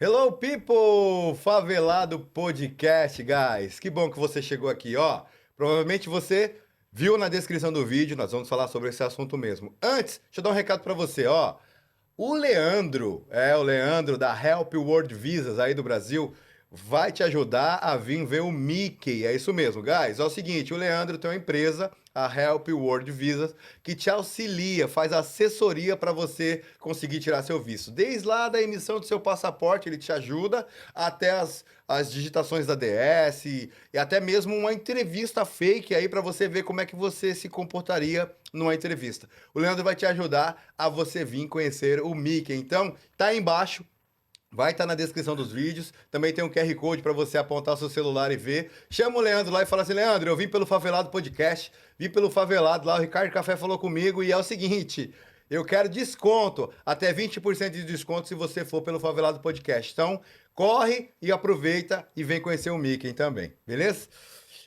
Hello, people! Favelado Podcast, guys. Que bom que você chegou aqui, ó. Provavelmente você viu na descrição do vídeo, nós vamos falar sobre esse assunto mesmo. Antes, deixa eu dar um recado pra você, ó. O Leandro da Help World Visas aí do Brasil, vai te ajudar a vir ver o Mickey. É isso mesmo, guys. É o seguinte, o Leandro tem uma empresa, a Help World Visas, que te auxilia, faz assessoria para você conseguir tirar seu visto. Desde lá da emissão do seu passaporte, ele te ajuda, até as digitações da DS e até mesmo uma entrevista fake aí para você ver como é que você se comportaria numa entrevista. O Leandro vai te ajudar a você vir conhecer o Mickey. Então, tá aí embaixo. Vai estar na descrição dos vídeos. Também tem um QR Code para você apontar o seu celular e ver. Chama o Leandro lá e fala assim: Leandro, eu vim pelo Favelado Podcast, vim pelo Favelado lá, o Ricardo Café falou comigo e é o seguinte: eu quero desconto, até 20% de desconto se você for pelo Favelado Podcast. Então, corre e aproveita e vem conhecer o Mickey também, beleza?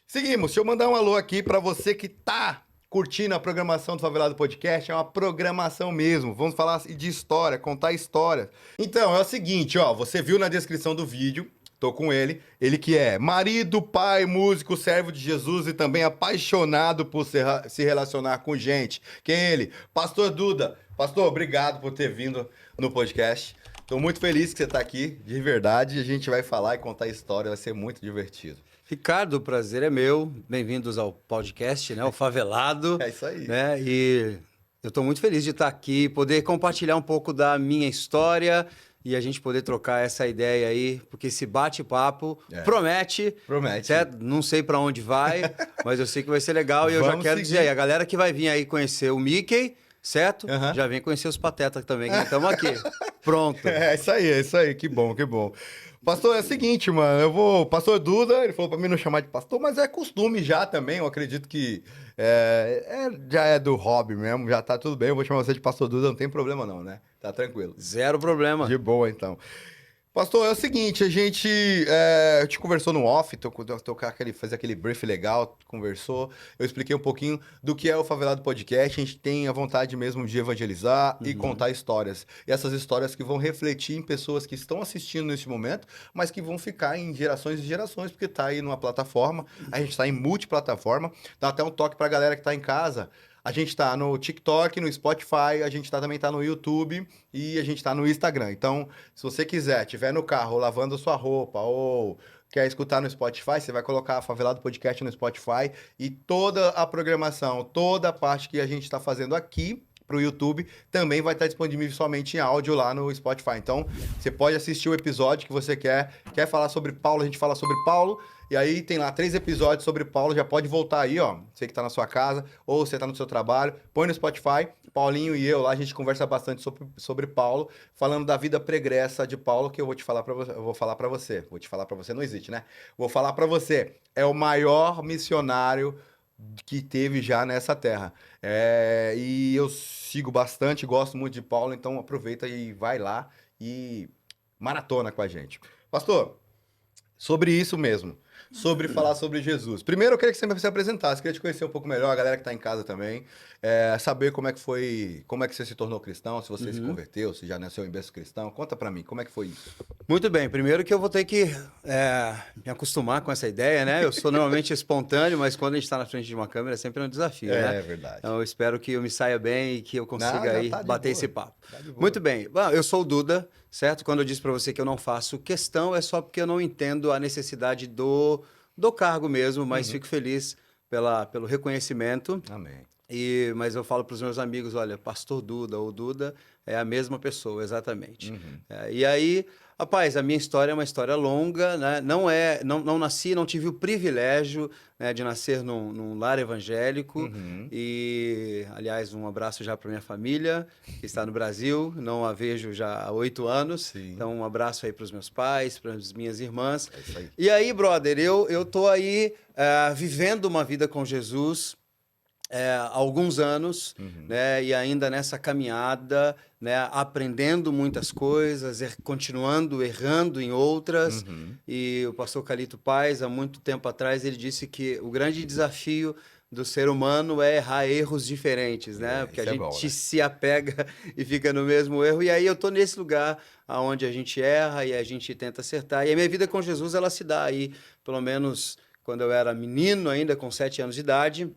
Seguimos, deixa eu mandar um alô aqui para você que tá curtindo a programação do Favelado Podcast. É uma programação mesmo. Vamos falar de história, contar história. Então, é o seguinte, ó. Você viu na descrição do vídeo, tô com ele. Ele que é marido, pai, músico, servo de Jesus e também apaixonado por se relacionar com gente. Quem é ele? Pastor Duda. Pastor, obrigado por ter vindo no podcast. Tô muito feliz que você tá aqui, de verdade. A gente vai falar e contar história, vai ser muito divertido. Ricardo, o prazer é meu. Bem-vindos ao podcast, né? O Favelado. É isso aí. Né? E eu estou muito feliz de estar aqui, poder compartilhar um pouco da minha história e a gente poder trocar essa ideia aí, porque esse bate-papo promete. Promete. Certo? Não sei para onde vai, mas eu sei que vai ser legal. E eu já quero dizer aí, a galera que vai vir aí conhecer o Mickey, certo? Já vem conhecer os Patetas também, que estamos aqui. Pronto. É isso aí. Que bom, que bom. Pastor, é o seguinte, mano, Pastor Duda, ele falou pra mim não chamar de pastor, mas é costume já também, eu acredito que já é do hobby mesmo, já tá tudo bem, eu vou chamar você de Pastor Duda, não tem problema não, né? Tá tranquilo. Zero problema. De boa, então. Pastor, é o seguinte, a gente conversou no off, fez aquele brief legal, conversou, eu expliquei um pouquinho do que é o Favelado Podcast, a gente tem a vontade mesmo de evangelizar e contar histórias. E essas histórias que vão refletir em pessoas que estão assistindo nesse momento, mas que vão ficar em gerações e gerações, porque tá aí numa plataforma, a gente tá em multiplataforma, dá até um toque pra galera que tá em casa. A gente tá no TikTok, no Spotify, a gente também tá no YouTube e a gente tá no Instagram. Então, se você estiver no carro lavando sua roupa ou quer escutar no Spotify, você vai colocar Favelado Podcast no Spotify e toda a programação, toda a parte que a gente está fazendo aqui pro YouTube também vai estar disponível somente em áudio lá no Spotify. Então, você pode assistir o episódio que você quer falar sobre Paulo, a gente fala sobre Paulo. E aí tem lá 3 episódios sobre Paulo, já pode voltar aí, ó. Você que tá na sua casa ou você tá no seu trabalho, põe no Spotify. Paulinho e eu lá, a gente conversa bastante sobre Paulo, falando da vida pregressa de Paulo, que eu vou te falar para você, eu vou falar para você. Vou te falar para você, não existe, né? Vou falar para você, é o maior missionário que teve já nessa terra. E eu sigo bastante, gosto muito de Paulo, então aproveita e vai lá e maratona com a gente. Pastor, sobre isso mesmo. Sobre falar sobre Jesus. Primeiro, eu queria que você se apresentasse, queria te conhecer um pouco melhor, a galera que está em casa também, saber como é que foi, como é que você se tornou cristão, se você se converteu, se já nasceu em berço cristão. Conta pra mim, como é que foi isso? Muito bem, primeiro que eu vou ter que me acostumar com essa ideia, né? Eu sou normalmente espontâneo, mas quando a gente está na frente de uma câmera é sempre um desafio, né? É verdade. Então eu espero que eu me saia bem e que eu consiga aí bater esse papo. Tá de boa. Muito bem, bom, eu sou o Duda, certo? Quando eu disse para você que eu não faço questão, é só porque eu não entendo a necessidade do cargo mesmo, mas fico feliz pelo reconhecimento. Amém. Mas eu falo para os meus amigos, olha, Pastor Duda ou Duda é a mesma pessoa, exatamente. E aí, rapaz, a minha história é uma história longa, né? Não nasci, não tive o privilégio, né, de nascer num lar evangélico. E, aliás, um abraço já para minha família, que está no Brasil, não a vejo já há 8 anos. Sim. Então, um abraço aí para os meus pais, para as minhas irmãs. É isso aí. E aí, brother, eu tô aí vivendo uma vida com Jesus há alguns anos, né, e ainda nessa caminhada, né, aprendendo muitas coisas, continuando errando em outras. E o pastor Calito Paz, há muito tempo atrás, ele disse que o grande desafio do ser humano é errar erros diferentes, né? Porque a isso é gente bom, né? se apega e fica no mesmo erro. E aí eu tô nesse lugar onde a gente erra e a gente tenta acertar. E a minha vida com Jesus, ela se dá aí, pelo menos quando eu era menino ainda, com 7 anos de idade.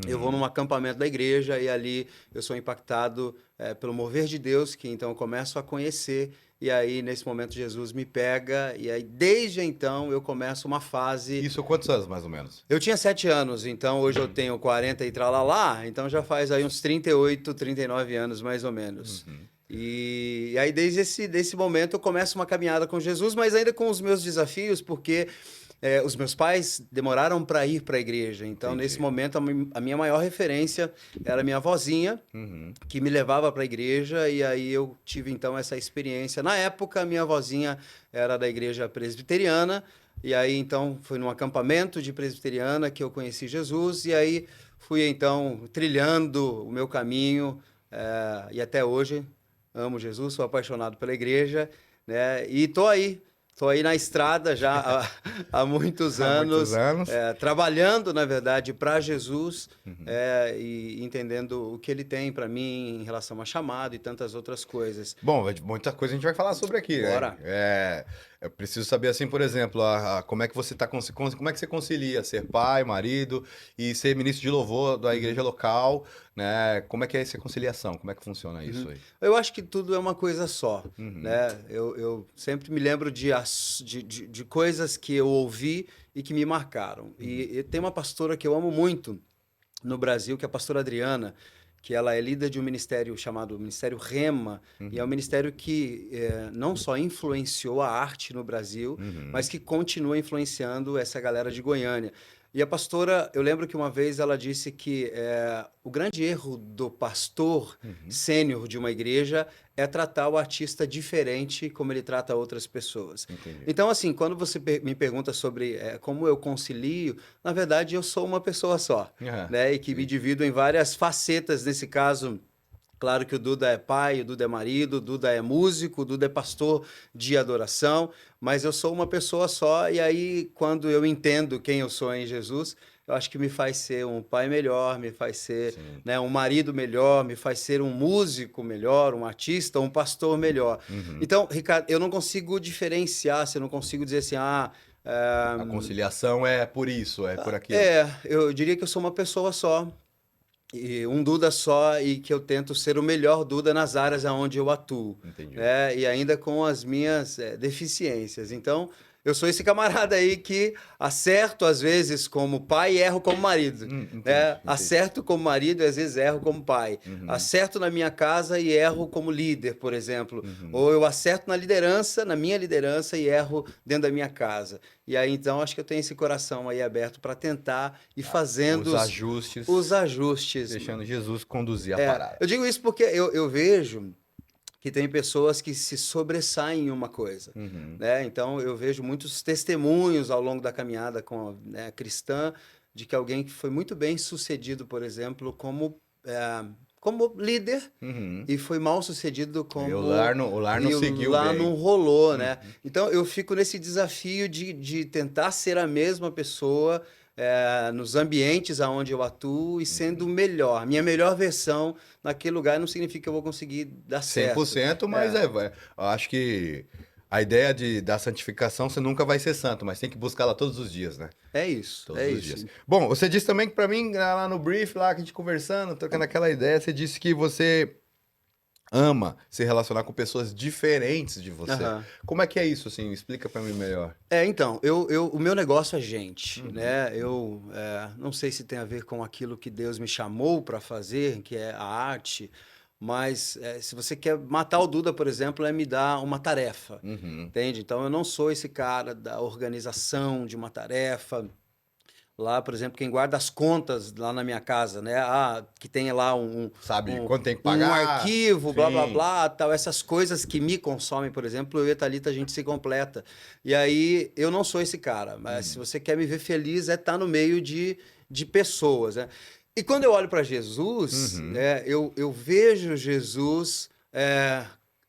Eu vou num acampamento da igreja e ali eu sou impactado pelo mover de Deus, que então eu começo a conhecer. E aí, nesse momento, Jesus me pega. E aí, desde então, eu começo uma fase. Isso quantos anos, mais ou menos? Eu tinha 7 anos, então hoje eu tenho 40 e tralalá, então já faz aí uns 38, 39 anos, mais ou menos. E aí, desde desse momento, eu começo uma caminhada com Jesus, mas ainda com os meus desafios, porque os meus pais demoraram para ir para a igreja. Então, Entendi. nesse momento, a minha maior referência era minha avózinha, que me levava para a igreja, e aí eu tive, então, essa experiência. Na época, minha avózinha era da igreja presbiteriana, e aí, então, foi num acampamento de presbiteriana que eu conheci Jesus, e aí fui, então, trilhando o meu caminho, e até hoje amo Jesus, sou apaixonado pela igreja, né? E tô aí na estrada já há muitos Há muitos anos, anos. trabalhando, na verdade, para Jesus, e entendendo o que ele tem para mim em relação a chamado e tantas outras coisas. Bom, muita coisa a gente vai falar sobre aqui, né? Bora. Eu preciso saber, assim, por exemplo, como é que você como é que você concilia ser pai, marido e ser ministro de louvor da igreja local, né? Como é que é essa conciliação? Como é que funciona isso aí? Eu acho que tudo é uma coisa só, Uhum. né? Eu sempre me lembro de coisas que eu ouvi e que me marcaram. E tem uma pastora que eu amo muito no Brasil, que é a pastora Adriana, que ela é líder de um ministério chamado Ministério Rema, e é um ministério que não só influenciou a arte no Brasil, mas que continua influenciando essa galera de Goiânia. E a pastora, eu lembro que uma vez ela disse que o grande erro do pastor sênior de uma igreja é tratar o artista diferente como ele trata outras pessoas. Entendi. Então, assim, quando você me pergunta sobre como eu concilio, na verdade eu sou uma pessoa só, né? E que me divido em várias facetas, nesse caso. Claro que o Duda é pai, o Duda é marido, o Duda é músico, o Duda é pastor de adoração, mas eu sou uma pessoa só, e aí, quando eu entendo quem eu sou em Jesus, eu acho que me faz ser um pai melhor, me faz ser, né, um marido melhor, me faz ser um músico melhor, um artista, um pastor melhor. Então, Ricardo, eu não consigo diferenciar, eu não consigo dizer assim, A conciliação é por isso, é por aquilo. eu diria que eu sou uma pessoa só, e um Duda só, e que eu tento ser o melhor Duda nas áreas onde eu atuo. Entendi. Né? E ainda com as minhas deficiências. Então, eu sou esse camarada aí que acerto às vezes como pai e erro como marido. Entendi, Né? entendi. Acerto como marido e às vezes erro como pai. Acerto na minha casa e erro como líder, por exemplo. Ou eu acerto na minha liderança e erro dentro da minha casa. E aí, então, acho que eu tenho esse coração aí aberto para tentar ir fazendo os ajustes. Deixando Jesus conduzir a parada. Eu digo isso porque eu vejo que tem pessoas que se sobressaem em uma coisa, né? Então, eu vejo muitos testemunhos ao longo da caminhada a cristã de que alguém que foi muito bem sucedido, por exemplo, como líder e foi mal sucedido como... E o lar não seguiu lá bem. não rolou, né? Então, eu fico nesse desafio de tentar ser a mesma pessoa nos ambientes aonde eu atuo e sendo melhor. Minha melhor versão naquele lugar não significa que eu vou conseguir dar certo. 100%, mas eu acho que a ideia da santificação, você nunca vai ser santo, mas tem que buscar lá todos os dias, né? É isso, Todos os dias. Bom, você disse também que pra mim, lá no brief, lá que a gente conversando, trocando aquela ideia, você disse que você ama se relacionar com pessoas diferentes de você. Como é que é isso, assim? Explica pra mim melhor. Então, o meu negócio é gente, né? Eu não sei se tem a ver com aquilo que Deus me chamou para fazer, que é a arte, mas se você quer matar o Duda, por exemplo, me dar uma tarefa, entende? Então, eu não sou esse cara da organização de uma tarefa. Lá, por exemplo, quem guarda as contas lá na minha casa, né? Que tem lá Sabe quanto tem que pagar? Um arquivo, blá, blá, Sim. blá, tal. Essas coisas que me consomem, por exemplo, eu e a Thalita, a gente se completa. E aí, eu não sou esse cara. Mas se você quer me ver feliz, estar no meio de pessoas, né? E quando eu olho para Jesus, eu vejo Jesus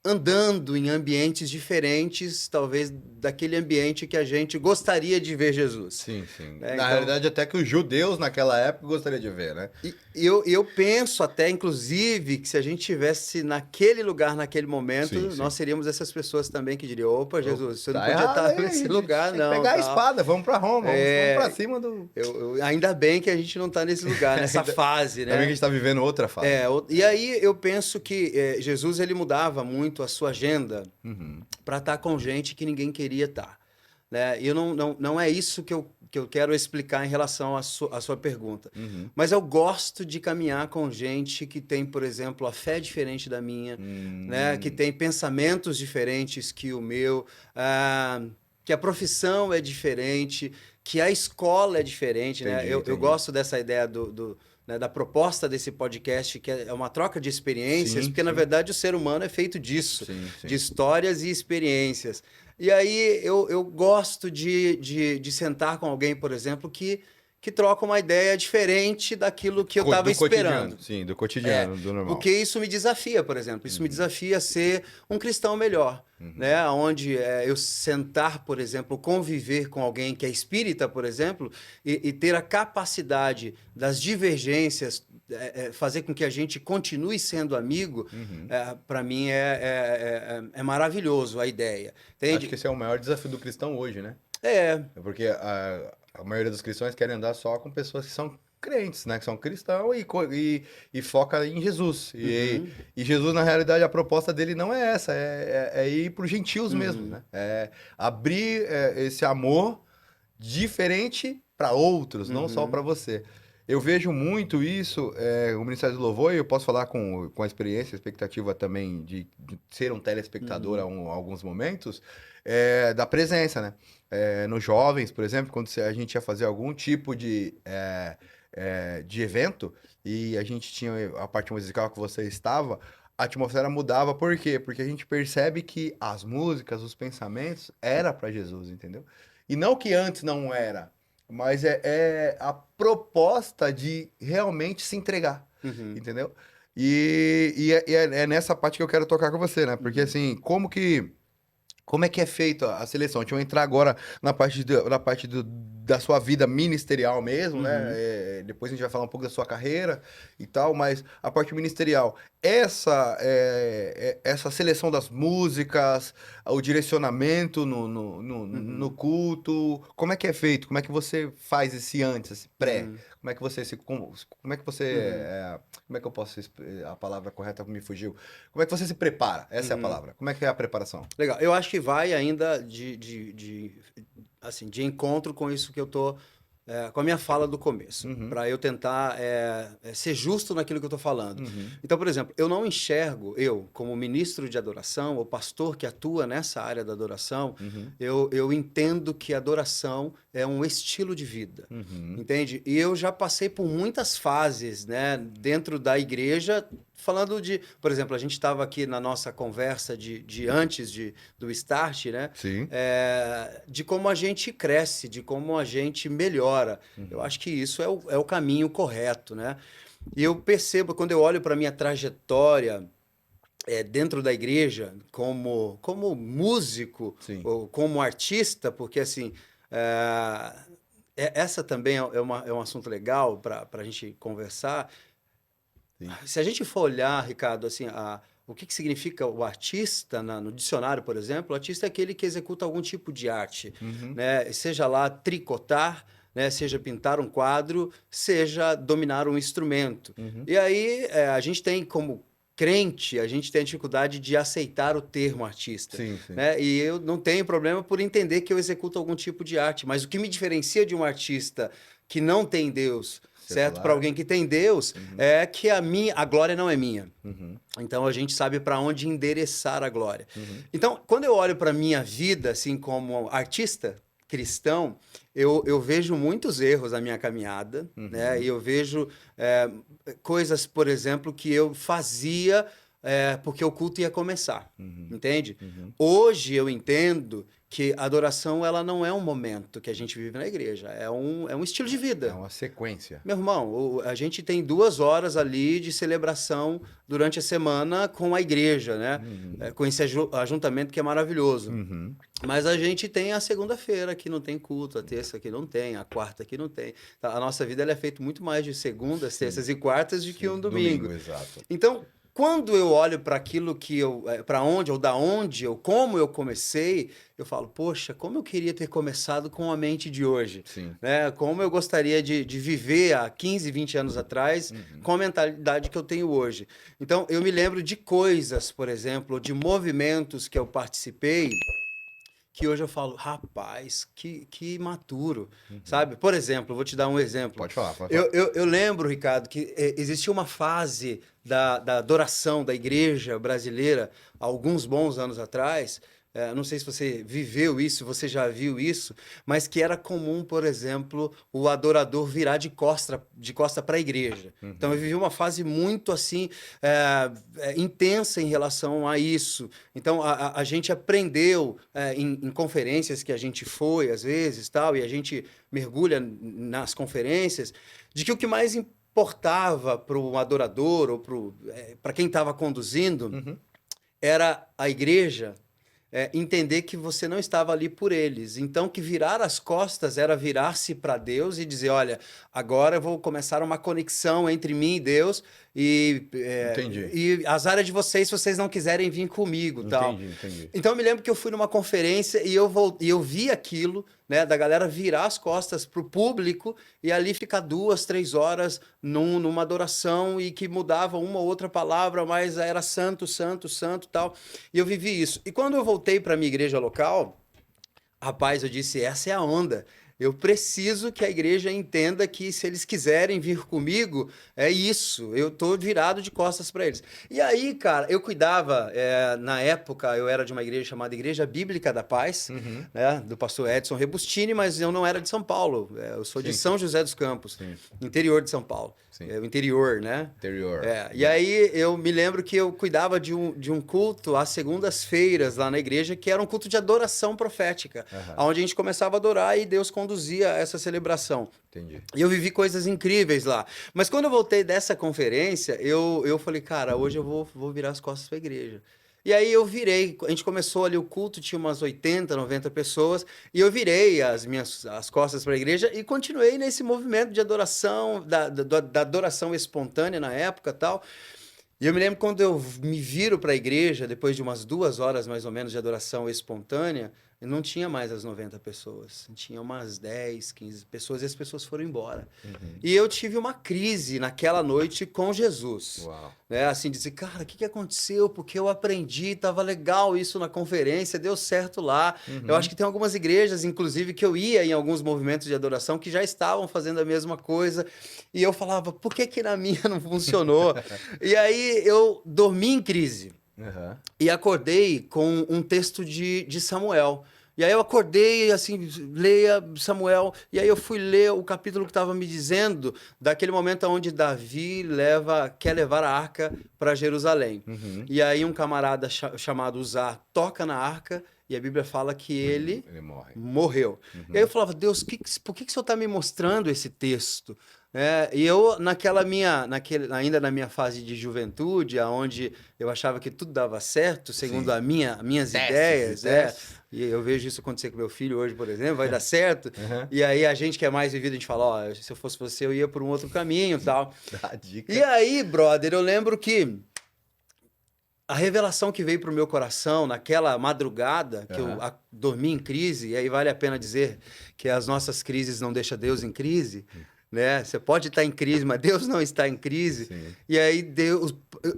andando em ambientes diferentes, talvez daquele ambiente que a gente gostaria de ver Jesus. Sim, sim. Né? Na realidade, até que os judeus naquela época gostariam de ver, né? E eu penso até, inclusive, que se a gente estivesse naquele lugar, naquele momento, Sim, sim. nós seríamos essas pessoas também que diriam, opa, Jesus, você não Tá podia errado estar aí, nesse gente. lugar, Tem que não. pegar a tal. espada, vamos pra Roma, vamos pra cima do... Ainda bem que a gente não está nesse lugar, nessa fase, né? Ainda bem que a gente tá vivendo outra fase. E aí eu penso que Jesus ele mudava muito a sua agenda para estar com gente que ninguém queria estar. Né? E eu não é isso que eu quero explicar em relação à sua pergunta. Mas eu gosto de caminhar com gente que tem, por exemplo, a fé diferente da minha, né? Que tem pensamentos diferentes que o meu, que a profissão é diferente, que a escola é diferente. Entendi, Né? Eu entendi. gosto dessa ideia né, da proposta desse podcast, que é uma troca de experiências, Sim, porque, na sim. verdade, o ser humano é feito disso, Sim, sim. de histórias e experiências. E aí eu gosto de sentar com alguém, por exemplo, que troca uma ideia diferente daquilo que eu estava esperando. Cotidiano. Sim, do cotidiano, do normal. Porque isso me desafia, por exemplo. Isso me desafia a ser um cristão melhor. Né? Onde eu sentar, por exemplo, conviver com alguém que é espírita, por exemplo, e ter a capacidade das divergências, fazer com que a gente continue sendo amigo, para mim é maravilhoso a ideia. Entende? Acho que esse é o maior desafio do cristão hoje, né? É. Porque a maioria dos cristãos querem andar só com pessoas que são crentes, né? Que são cristãos e foca em Jesus. E Jesus, na realidade, a proposta dele não é essa, é ir para os gentios mesmo, né? É abrir esse amor diferente para outros, não só para você. Eu vejo muito isso, o Ministério do Louvor, e eu posso falar com a experiência, expectativa também de ser um telespectador a alguns momentos, da presença, né? Nos jovens, por exemplo, quando a gente ia fazer algum tipo de evento e a gente tinha a parte musical que você estava, a atmosfera mudava. Por quê? Porque a gente percebe que as músicas, os pensamentos, era para Jesus, entendeu? E não que antes não era, mas é a proposta de realmente se entregar, entendeu? E é nessa parte que eu quero tocar com você, né? Porque assim, como é que é feita a seleção? Deixa eu entrar agora na parte, da sua vida ministerial mesmo, né? Depois a gente vai falar um pouco da sua carreira e tal, mas a parte ministerial, essa seleção das músicas, o direcionamento no culto, como é que é feito? Como é que você faz esse antes, esse pré? Como é que você como é que você, como é que eu posso, a palavra correta me fugiu? Como é que você se prepara? Essa é a palavra. Como é que é a preparação? Legal. Eu acho que vai ainda assim, de encontro com isso que eu tô com a minha fala do começo, para eu tentar ser justo naquilo que eu estou falando. Então, por exemplo, eu não enxergo, como ministro de adoração, ou pastor que atua nessa área da adoração, eu entendo que adoração é um estilo de vida, entende? E eu já passei por muitas fases, né, dentro da igreja, falando por exemplo, a gente estava aqui na nossa conversa de antes do Start, né? Sim. De como a gente cresce, de como a gente melhora. Eu acho que isso é o caminho correto, né? E eu percebo, quando eu olho para a minha trajetória dentro da igreja, como músico, Sim. ou como artista, porque assim... essa também é um assunto legal para a gente conversar. Sim. Se a gente for olhar, Ricardo, assim, o que significa o artista no dicionário, por exemplo, o artista é aquele que executa algum tipo de arte, né? Seja lá tricotar, né? Seja pintar um quadro, seja dominar um instrumento. E aí a gente tem como crente, a gente tem a dificuldade de aceitar o termo artista. Sim, sim. Né? E eu não tenho problema por entender que eu executo algum tipo de arte, mas o que me diferencia de um artista que não tem Deus, certo? Para alguém que tem Deus, é que a glória não é minha. Então a gente sabe para onde endereçar a glória. Então, quando eu olho para minha vida, assim, como artista cristão, eu vejo muitos erros na minha caminhada, né? E eu vejo coisas, por exemplo, que eu fazia porque o culto ia começar, entende? Hoje eu entendo que a adoração ela não é um momento que a gente vive na igreja, é um estilo de É vida. uma sequência. Meu irmão, a gente tem 2 horas ali de celebração durante a semana com a igreja, né? Com esse ajuntamento que é maravilhoso. Uhum. Mas a gente tem a segunda-feira que não tem culto, a terça que não tem, a quarta que não tem. Tá, a nossa vida ela é feita muito mais de segundas, terças e quartas do que um domingo. Exato. Então, quando eu olho para aquilo que para onde ou da onde ou como eu comecei, eu falo, poxa, como eu queria ter começado com a mente de hoje, Sim. né? Como eu gostaria de viver há 15, 20 anos atrás com a mentalidade que eu tenho hoje. Então, eu me lembro de coisas, por exemplo, de movimentos que eu participei, que hoje eu falo, rapaz, que imaturo, sabe? Por exemplo, vou te dar um exemplo. Pode falar, pode falar. Eu lembro, Ricardo, que existia uma fase da adoração da igreja brasileira, há alguns bons anos atrás, não sei se você viveu isso, você já viu isso, mas que era comum, por exemplo, o adorador virar de costa para a igreja. Então eu vivi uma fase muito assim intensa em relação a isso. Então a gente aprendeu em conferências que a gente foi às vezes tal, e a gente mergulha nas conferências, de que o que mais importava para o adorador ou para quem estava conduzindo era a igreja entender que você não estava ali por eles. Então, que virar as costas era virar-se para Deus e dizer, olha, agora eu vou começar uma conexão entre mim e Deus Entendi. e azar é de vocês se vocês não quiserem vir comigo. Tal. Entendi. Então, eu me lembro que eu fui numa conferência e eu vi aquilo, né, da galera virar as costas para o público e ali ficar 2, 3 horas numa adoração e que mudava uma ou outra palavra, mas era santo, santo, santo tal. E eu vivi isso. E quando eu voltei para minha igreja local, rapaz, eu disse, essa é a onda. Eu preciso que a igreja entenda que se eles quiserem vir comigo, é isso. Eu tô virado de costas para eles. E aí, cara, eu cuidava, na época, eu era de uma igreja chamada Igreja Bíblica da Paz, né, do pastor Edson Rebustini, mas eu não era de São Paulo. Eu sou de São José dos Campos, interior de São Paulo. O interior, né? Interior. E aí eu me lembro que eu cuidava de um culto às segundas-feiras lá na igreja, que era um culto de adoração profética, onde a gente começava a adorar e Deus conduzia essa celebração. Entendi. E eu vivi coisas incríveis lá. Mas quando eu voltei dessa conferência, eu falei, cara, hoje eu vou virar as costas para a igreja. E aí eu virei, a gente começou ali o culto, tinha umas 80, 90 pessoas, e eu virei as costas para a igreja e continuei nesse movimento de adoração, da adoração espontânea na época e tal. E eu me lembro quando eu me viro para a igreja, depois de umas 2 horas mais ou menos de adoração espontânea, não tinha mais as 90 pessoas, tinha umas 10, 15 pessoas e as pessoas foram embora. E eu tive uma crise naquela noite com Jesus. Uau. Né? Assim, dizer, cara, o que aconteceu? Porque eu aprendi, tava legal isso na conferência, deu certo lá. Eu acho que tem algumas igrejas, inclusive, que eu ia em alguns movimentos de adoração que já estavam fazendo a mesma coisa. E eu falava, por que na minha não funcionou? E aí eu dormi em crise. E acordei com um texto de Samuel. E aí eu acordei, assim, leia Samuel. E aí eu fui ler o capítulo que estava me dizendo daquele momento onde Davi quer levar a arca para Jerusalém. E aí um camarada chamado Uzá toca na arca e a Bíblia fala que ele morreu. E aí eu falava, Deus, por que o Senhor está me mostrando esse texto? E eu, ainda na minha fase de juventude, onde eu achava que tudo dava certo, segundo minhas ideias, e eu vejo isso acontecer com meu filho hoje, por exemplo, vai dar certo. E aí a gente que é mais vivido, a gente fala, ó, se eu fosse você, eu ia por um outro caminho e tal. E aí, brother, eu lembro que a revelação que veio para o meu coração naquela madrugada, que eu dormi em crise, e aí vale a pena dizer que as nossas crises não deixam Deus em crise, né? Você pode estar em crise, mas Deus não está em crise. Sim. E aí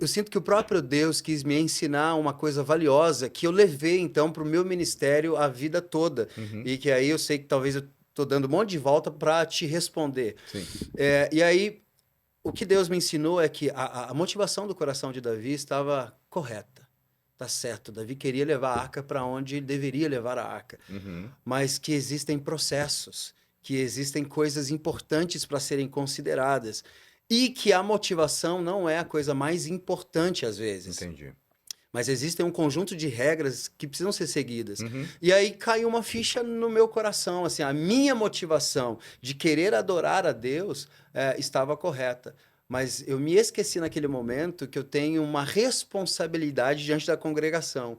eu sinto que o próprio Deus quis me ensinar uma coisa valiosa que eu levei então para o meu ministério a vida toda. E que aí eu sei que talvez eu estou dando um monte de volta para te responder. E aí o que Deus me ensinou é que a motivação do coração de Davi estava correta. Tá certo, Davi queria levar a arca para onde deveria levar a arca. Mas que existem processos, que existem coisas importantes para serem consideradas e que a motivação não é a coisa mais importante às vezes. Entendi. Mas existem um conjunto de regras que precisam ser seguidas. Uhum. E aí caiu uma ficha no meu coração, assim, a minha motivação de querer adorar a Deus estava correta. Mas eu me esqueci naquele momento que eu tenho uma responsabilidade diante da congregação,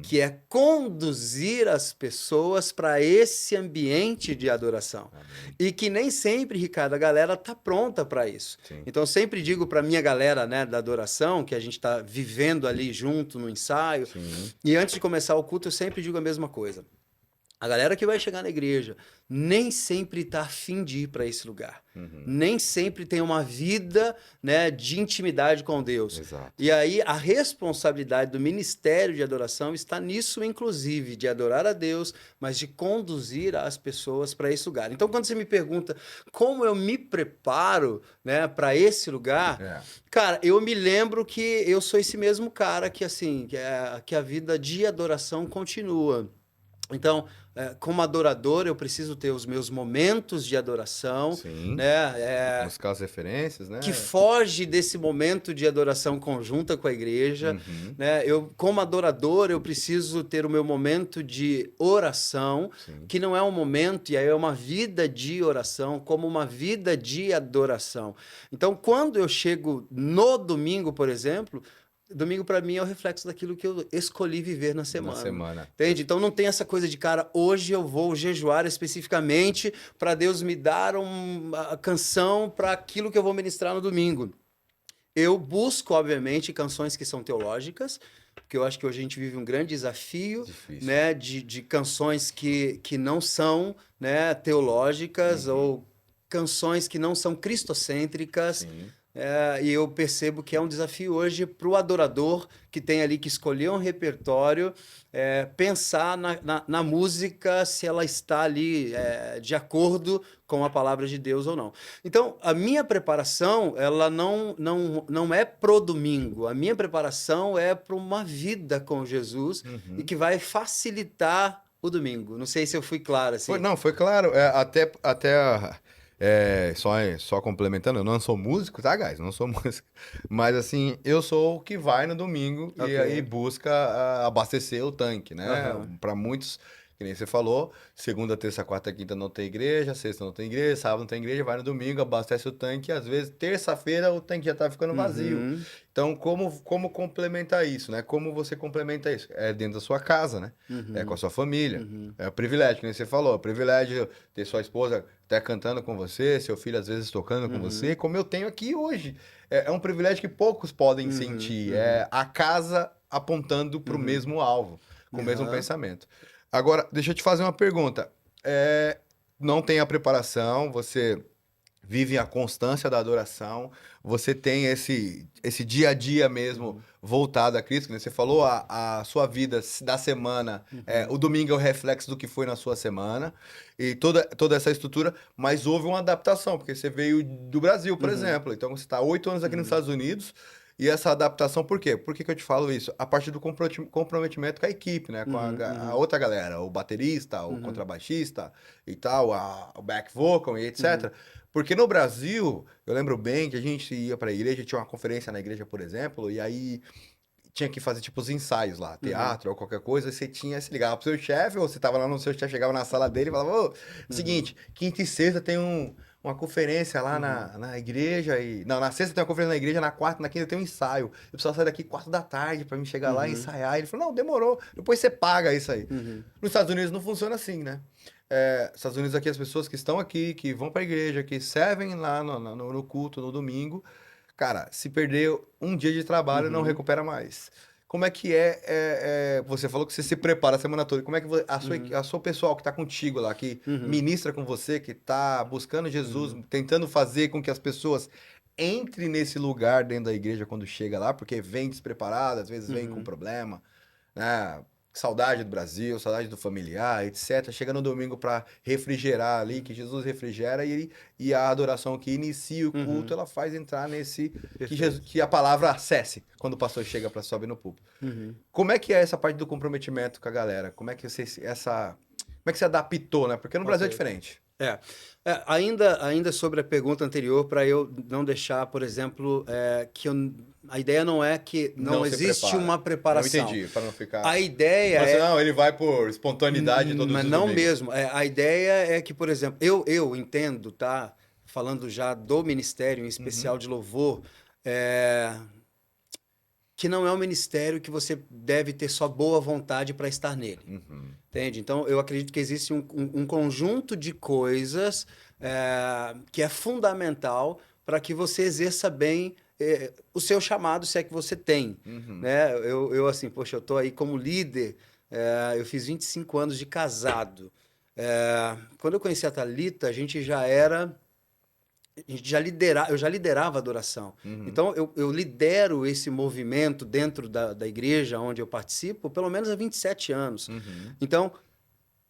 que é conduzir as pessoas para esse ambiente de adoração. Amém. E que nem sempre, Ricardo, a galera tá pronta para isso. Sim. Então eu sempre digo para minha galera, né, da adoração, que a gente está vivendo ali junto no ensaio, Sim. e antes de começar o culto eu sempre digo a mesma coisa. A galera que vai chegar na igreja nem sempre está afim de ir para esse lugar. Nem sempre tem uma vida, né, de intimidade com Deus. Exato. E aí a responsabilidade do ministério de adoração está nisso, inclusive, de adorar a Deus, mas de conduzir as pessoas para esse lugar. Então, quando você me pergunta como eu me preparo, né, para esse lugar, cara, eu me lembro que eu sou esse mesmo cara que, assim, que a vida de adoração continua. Então, como adorador, eu preciso ter os meus momentos de adoração, Sim. né? Buscar as referências, né? Que foge desse momento de adoração conjunta com a igreja, né? Eu, como adorador, eu preciso ter o meu momento de oração, que não é um momento, e aí é uma vida de oração, como uma vida de adoração. Então, quando eu chego no domingo, por exemplo, domingo para mim é o reflexo daquilo que eu escolhi viver na semana. Entende? Então não tem essa coisa de, cara, hoje eu vou jejuar especificamente para Deus me dar uma canção para aquilo que eu vou ministrar no domingo. Eu busco, obviamente, canções que são teológicas, porque eu acho que hoje a gente vive um grande desafio, né, de canções que não são, né, teológicas ou canções que não são cristocêntricas. Sim. E eu percebo que é um desafio hoje para o adorador que tem ali que escolher um repertório, pensar na música, se ela está ali de acordo com a palavra de Deus ou não. Então, a minha preparação, ela não é pro domingo. A minha preparação é para uma vida com Jesus e que vai facilitar o domingo. Não sei se eu fui claro assim. Foi claro. Só complementando, eu não sou músico, tá, guys? Não sou músico. Mas, assim, eu sou o que vai no domingo e aí busca abastecer o tanque, né? Para muitos, que nem você falou, segunda, terça, quarta, quinta não tem igreja, sexta não tem igreja, sábado não tem igreja, vai no domingo, abastece o tanque e, às vezes, terça-feira o tanque já tá ficando vazio. Então, como complementar isso, né? Como você complementa isso? É dentro da sua casa, né? É com a sua família. É o privilégio, que nem você falou. É o privilégio ter sua esposa até cantando com você, seu filho às vezes tocando com você, como eu tenho aqui hoje. É um privilégio que poucos podem sentir. É a casa apontando para o mesmo alvo, com o mesmo pensamento. Agora, deixa eu te fazer uma pergunta. Não tem a preparação, você vive a constância da adoração, você tem esse dia a dia mesmo voltado a Cristo, que você falou, a sua vida da semana, o domingo é o reflexo do que foi na sua semana, e toda essa estrutura, mas houve uma adaptação, porque você veio do Brasil, por exemplo, então você está 8 anos aqui nos Estados Unidos, e essa adaptação, por quê? Por que eu te falo isso? A partir do comprometimento com a equipe, né? Com a outra galera, o baterista, o contrabaixista e tal, o back vocal e etc. Porque no Brasil, eu lembro bem que a gente ia para a igreja, tinha uma conferência na igreja, por exemplo, e aí tinha que fazer tipo os ensaios lá, teatro ou qualquer coisa, você se ligava pro seu chefe, ou você tava lá no seu chefe, chegava na sala dele e falava, seguinte, quinta e sexta tem uma conferência lá na igreja, e... Não, na sexta tem uma conferência na igreja, na quarta, na quinta tem um ensaio. Eu precisava sair daqui 4 da tarde pra mim chegar lá e ensaiar. Ele falou, não, demorou, depois você paga isso aí. Nos Estados Unidos não funciona assim, né? Estados Unidos aqui, as pessoas que estão aqui, que vão pra igreja, que servem lá no culto, no domingo, cara, se perder um dia de trabalho, não recupera mais. Como é que você falou que você se prepara a semana toda. Como é que a sua pessoal que está contigo lá, que ministra com você, que está buscando Jesus, tentando fazer com que as pessoas entrem nesse lugar dentro da igreja quando chega lá, porque vem despreparado, às vezes vem com problema, né? Saudade do Brasil, saudade do familiar, etc. Chega no domingo para refrigerar ali, que Jesus refrigera, e a adoração que inicia o culto, ela faz entrar nesse... Que a palavra acesse quando o pastor chega para subir no púlpito. Como é que é essa parte do comprometimento com a galera? Como é que você adaptou, né? Porque no Brasil é diferente. É. Ainda sobre a pergunta anterior, para eu não deixar, por exemplo, a ideia não é que não Não se existe prepara. uma Eu preparação. entendi, para não A ficar... ideia Mas é não, ele vai por espontaneidade todos Mas os não domingos. mesmo. A ideia é que, por exemplo, eu entendo, tá? Falando já do ministério, em Uhum, especial de louvor, é, que não é um ministério que você deve ter só boa vontade para estar nele. uhum. Entende? Então, eu acredito que existe um conjunto de coisas que é fundamental para que você exerça bem o seu chamado, se é que você tem. Uhum. Né? Eu assim, poxa, eu estou aí como líder, eu fiz 25 anos de casado. Quando eu conheci a Thalita, eu já liderava a adoração. Uhum. Então, eu lidero esse movimento dentro da igreja onde eu participo, pelo menos há 27 anos. Uhum. Então,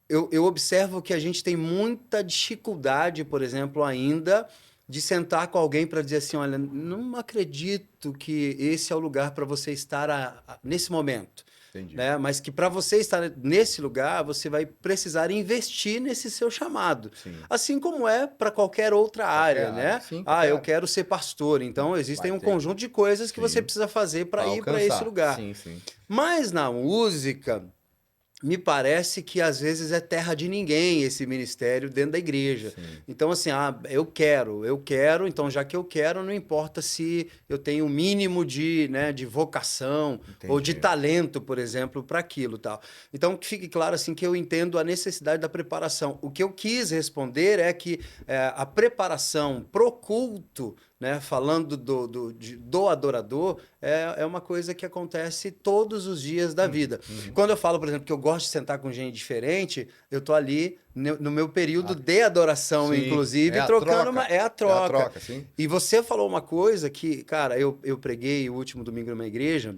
eu observo que a gente tem muita dificuldade, por exemplo, ainda de sentar com alguém para dizer assim, olha, não acredito que esse é o lugar para você estar nesse momento, Entendi. né? Mas que para você estar nesse lugar, você vai precisar investir nesse seu chamado. Sim. Assim como é para qualquer outra Qualquer área, área. né? Sim, Ah, qualquer eu área. quero ser pastor. Então, existem Vai um ter. conjunto de coisas que você Sim. precisa fazer para Para ir para esse alcançar. lugar. Sim, sim. Mas na música, me parece que às vezes é terra de ninguém esse ministério dentro da igreja. Sim. Então, assim, eu quero, então já que eu quero, não importa se eu tenho o mínimo de vocação ou de Entendi. talento, por exemplo, para aquilo tal. Então, que fique claro assim que eu entendo a necessidade da preparação. O que eu quis responder é que a preparação pro culto, né, falando do adorador, é uma coisa que acontece todos os dias da Uhum. vida. Uhum. Quando eu falo, por exemplo, que eu gosto de sentar com gente diferente, eu tô ali no meu período Ah, de adoração, sim. É inclusive, a trocando troca. é a É a troca. troca, sim. E você falou uma coisa que, cara, eu preguei o último domingo numa igreja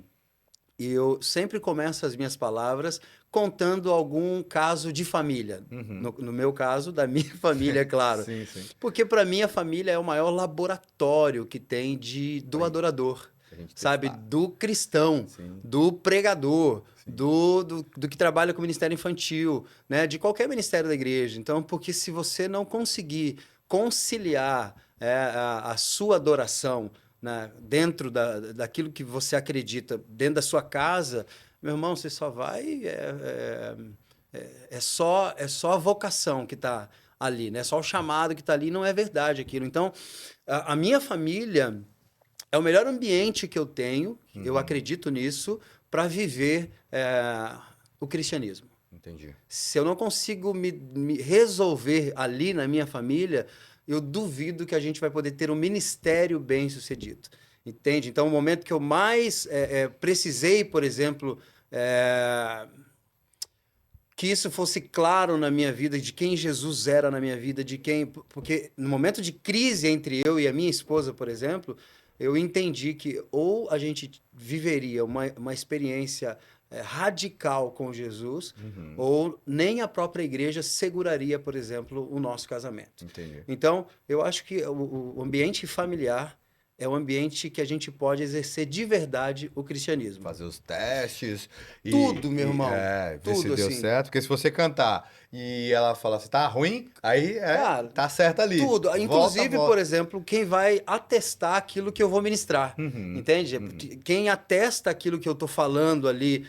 e eu sempre começo as minhas palavras contando algum caso de família. Uhum. No meu caso, da minha família, é claro. Sim, sim. Porque para mim a família é o maior laboratório que tem do Aí, adorador, a gente sabe? testar. Do cristão, Sim, do pregador, sim. do que trabalha com o ministério infantil, né? De qualquer ministério da igreja. Então, porque se você não conseguir conciliar a sua adoração, né, dentro daquilo que você acredita, dentro da sua casa, meu irmão, você só vai. É só a vocação que está ali, né? Só o chamado que está ali, não é verdade aquilo. Então, a minha família é o melhor ambiente que eu tenho, eu Uhum. acredito nisso, para viver o cristianismo. Entendi. Se eu não consigo me resolver ali na minha família, eu duvido que a gente vai poder ter um ministério bem sucedido. Entende? Então, o momento que eu mais precisei, por exemplo, que isso fosse claro na minha vida, de quem Jesus era na minha vida, de quem. Porque no momento de crise entre eu e a minha esposa, por exemplo, eu entendi que ou a gente viveria uma experiência radical com Jesus, Uhum. ou nem a própria igreja seguraria, por exemplo, o nosso casamento. Entendi. Então, eu acho que o ambiente familiar é o ambiente que a gente pode exercer de verdade o cristianismo. Fazer os testes Tudo, meu irmão. ver se Tudo deu assim. certo. Porque se você cantar e ela falar assim, tá ruim, aí Cara, tá certo ali. tudo. Volta, Inclusive, por volta. exemplo, quem vai atestar aquilo que eu vou ministrar. Uhum. Entende? Uhum. Quem atesta aquilo que eu estou falando ali,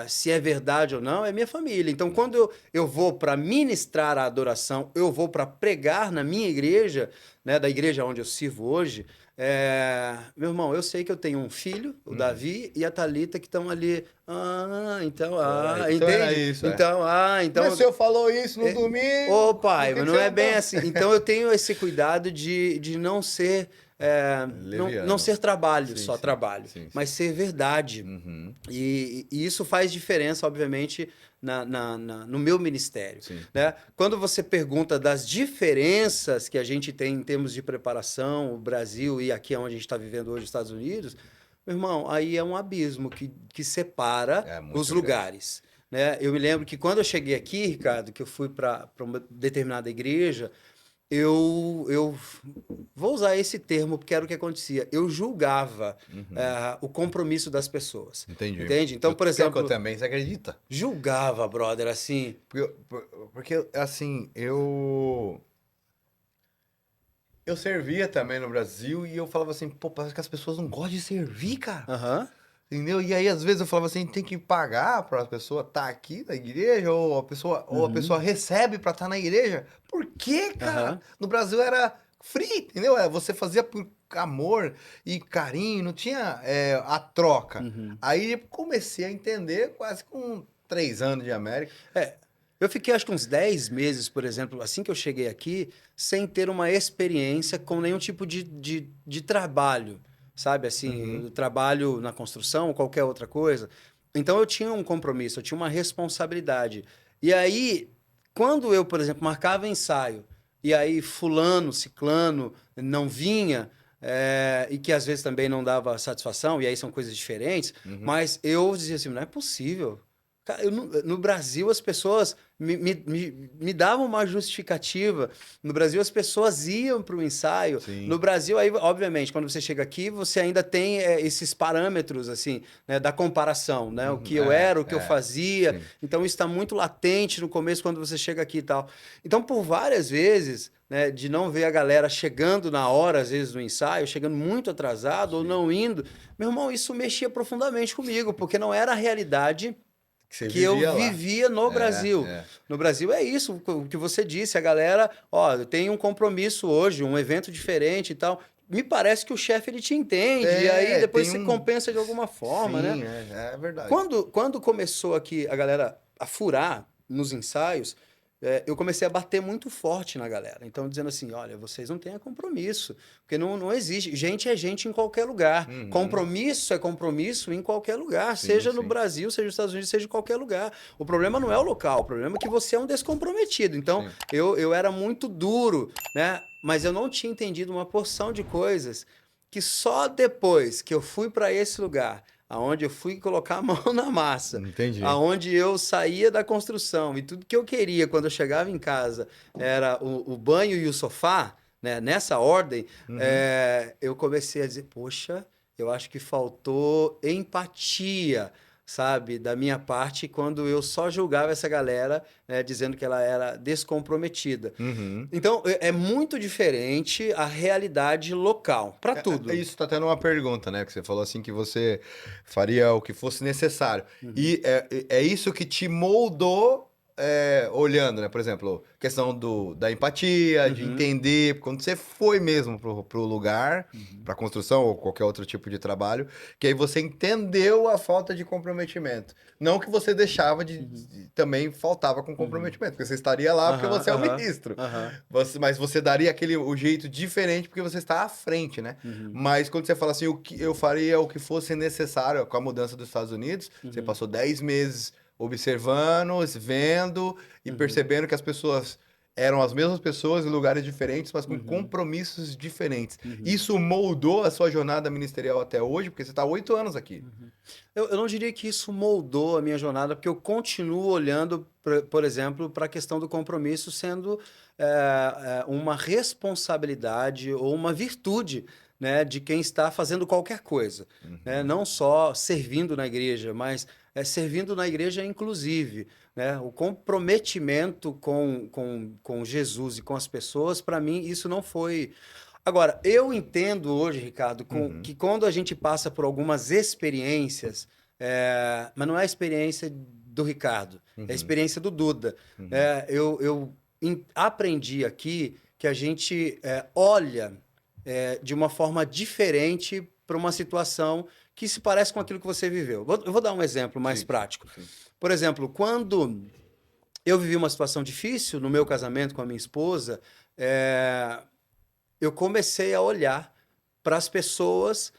se é verdade ou não, é minha família. Então, quando eu vou para ministrar a adoração, eu vou para pregar na minha igreja, né, da igreja onde eu sirvo hoje, meu irmão, eu sei que eu tenho um filho, o Uhum. Davi, e a Thalita que estão ali. Então era Entende? isso, Então. Mas o senhor falou isso no Ô, domingo, por pai, que mas que não você é não bem tá... assim. Então eu tenho esse cuidado de não ser. Não Leviano. ser trabalho, Sim, só sim. trabalho, Sim, sim. mas ser verdade. Uhum. E isso faz diferença, obviamente, no meu ministério. Sim. Né? Quando você pergunta das diferenças que a gente tem em termos de preparação, o Brasil e aqui onde a gente está vivendo hoje, os Estados Unidos, meu irmão, aí é um abismo que separa É muito os grande. lugares. Né? Eu me lembro que quando eu cheguei aqui, Ricardo, que eu fui para uma determinada igreja, eu vou usar esse termo porque era o que acontecia. Eu julgava o compromisso das pessoas. Entendi. Entende? Então, por Pior que eu exemplo, também, você acredita? julgava, brother, assim. Porque, assim, eu servia também no Brasil e eu falava assim, pô, parece que as pessoas não gostam de servir, cara. Aham. Entendeu? E aí, às vezes, eu falava assim, tem que pagar para a pessoa estar aqui na igreja, ou a pessoa recebe para estar na igreja. Por quê, cara? Aham. No Brasil era free, entendeu? Você fazia por amor e carinho, não tinha a troca. Uhum. Aí eu comecei a entender quase com 3 anos de América. É, eu fiquei acho que uns 10 meses, por exemplo, assim que eu cheguei aqui, sem ter uma experiência com nenhum tipo de trabalho, sabe? Assim, Uhum. eu trabalho na construção ou qualquer outra coisa. Então eu tinha um compromisso, eu tinha uma responsabilidade. E aí, quando eu, por exemplo, marcava ensaio, e aí fulano, ciclano não vinha, e que às vezes também não dava satisfação, e aí são coisas diferentes, Uhum. mas eu dizia assim, não é possível. Cara, no Brasil, as pessoas me davam uma justificativa. No Brasil, as pessoas iam para o ensaio. No Sim. Brasil, aí, obviamente, quando você chega aqui, você ainda tem esses parâmetros, assim, né, da comparação, né? O Uhum. que eu era, o que eu É, fazia. sim. Então, isso está muito latente no começo, quando você chega aqui e tal. Então, por várias vezes, né, de não ver a galera chegando na hora, às vezes, no ensaio, chegando muito atrasado ou Sim. não indo, meu irmão, isso mexia profundamente comigo, porque não era a realidade Que você que eu vivia lá. vivia no É, Brasil. é. No Brasil é isso, o que você disse, a galera, ó, eu tenho um compromisso hoje, um evento diferente e tal. Me parece que o chefe ele te entende, e aí depois Tem você um. compensa de alguma forma, né? Sim, é verdade. Quando começou aqui a galera a furar nos ensaios, eu comecei a bater muito forte na galera. Então, dizendo assim: olha, vocês não têm compromisso, porque não existe. Gente é gente em qualquer lugar. Uhum. Compromisso é compromisso em qualquer lugar, Sim, seja no sim. Brasil, seja nos Estados Unidos, seja em qualquer lugar. O problema não é o local, o problema é que você é um descomprometido. Então, Sim. eu era muito duro, né? Mas eu não tinha entendido uma porção de coisas que só depois que eu fui para esse lugar aonde eu fui colocar a mão na massa, Entendi. aonde eu saía da construção e tudo que eu queria quando eu chegava em casa era o banho e o sofá, né? Nessa ordem, Uhum. eu comecei a dizer, poxa, eu acho que faltou empatia, sabe, da minha parte quando eu só julgava essa galera, né, dizendo que ela era descomprometida. Uhum. Então, é muito diferente a realidade local, para tudo. Isso tá tendo uma pergunta, né? Que você falou assim que você faria o que fosse necessário. Uhum. E é isso que te moldou olhando, né? Por exemplo, questão da empatia, de Uhum. entender, quando você foi mesmo pro lugar, Uhum. pra construção ou qualquer outro tipo de trabalho, que aí você entendeu a falta de comprometimento. Não que você deixava Uhum. também faltava com Uhum. comprometimento, porque você estaria lá porque Aham, você é o aham, ministro. aham. Mas você daria o jeito diferente porque você está à frente, né? Uhum. Mas quando você fala assim, o que eu faria o que fosse necessário com a mudança dos Estados Unidos, você Uhum. passou 10 meses observando, vendo e Uhum. percebendo que as pessoas eram as mesmas pessoas em lugares diferentes, mas com Uhum. compromissos diferentes. Uhum. Isso moldou a sua jornada ministerial até hoje, porque você está 8 anos aqui. Uhum. Eu não diria que isso moldou a minha jornada, porque eu continuo olhando, por exemplo, para a questão do compromisso sendo uma responsabilidade ou uma virtude, né, de quem está fazendo qualquer coisa, né? Uhum. Não só servindo na igreja, mas servindo na igreja inclusive, né? O comprometimento com Jesus e com as pessoas, para mim, isso não foi. Agora, eu entendo hoje, Ricardo, Uhum. que quando a gente passa por algumas experiências, mas não é a experiência do Ricardo, é a Uhum. experiência do Duda. Uhum. Eu aprendi aqui que a gente olha de uma forma diferente para uma situação que se parece com aquilo que você viveu. Eu vou dar um exemplo mais Sim, sim, prático. sim. Por exemplo, quando eu vivi uma situação difícil no meu casamento com a minha esposa, é, eu comecei a olhar para as pessoas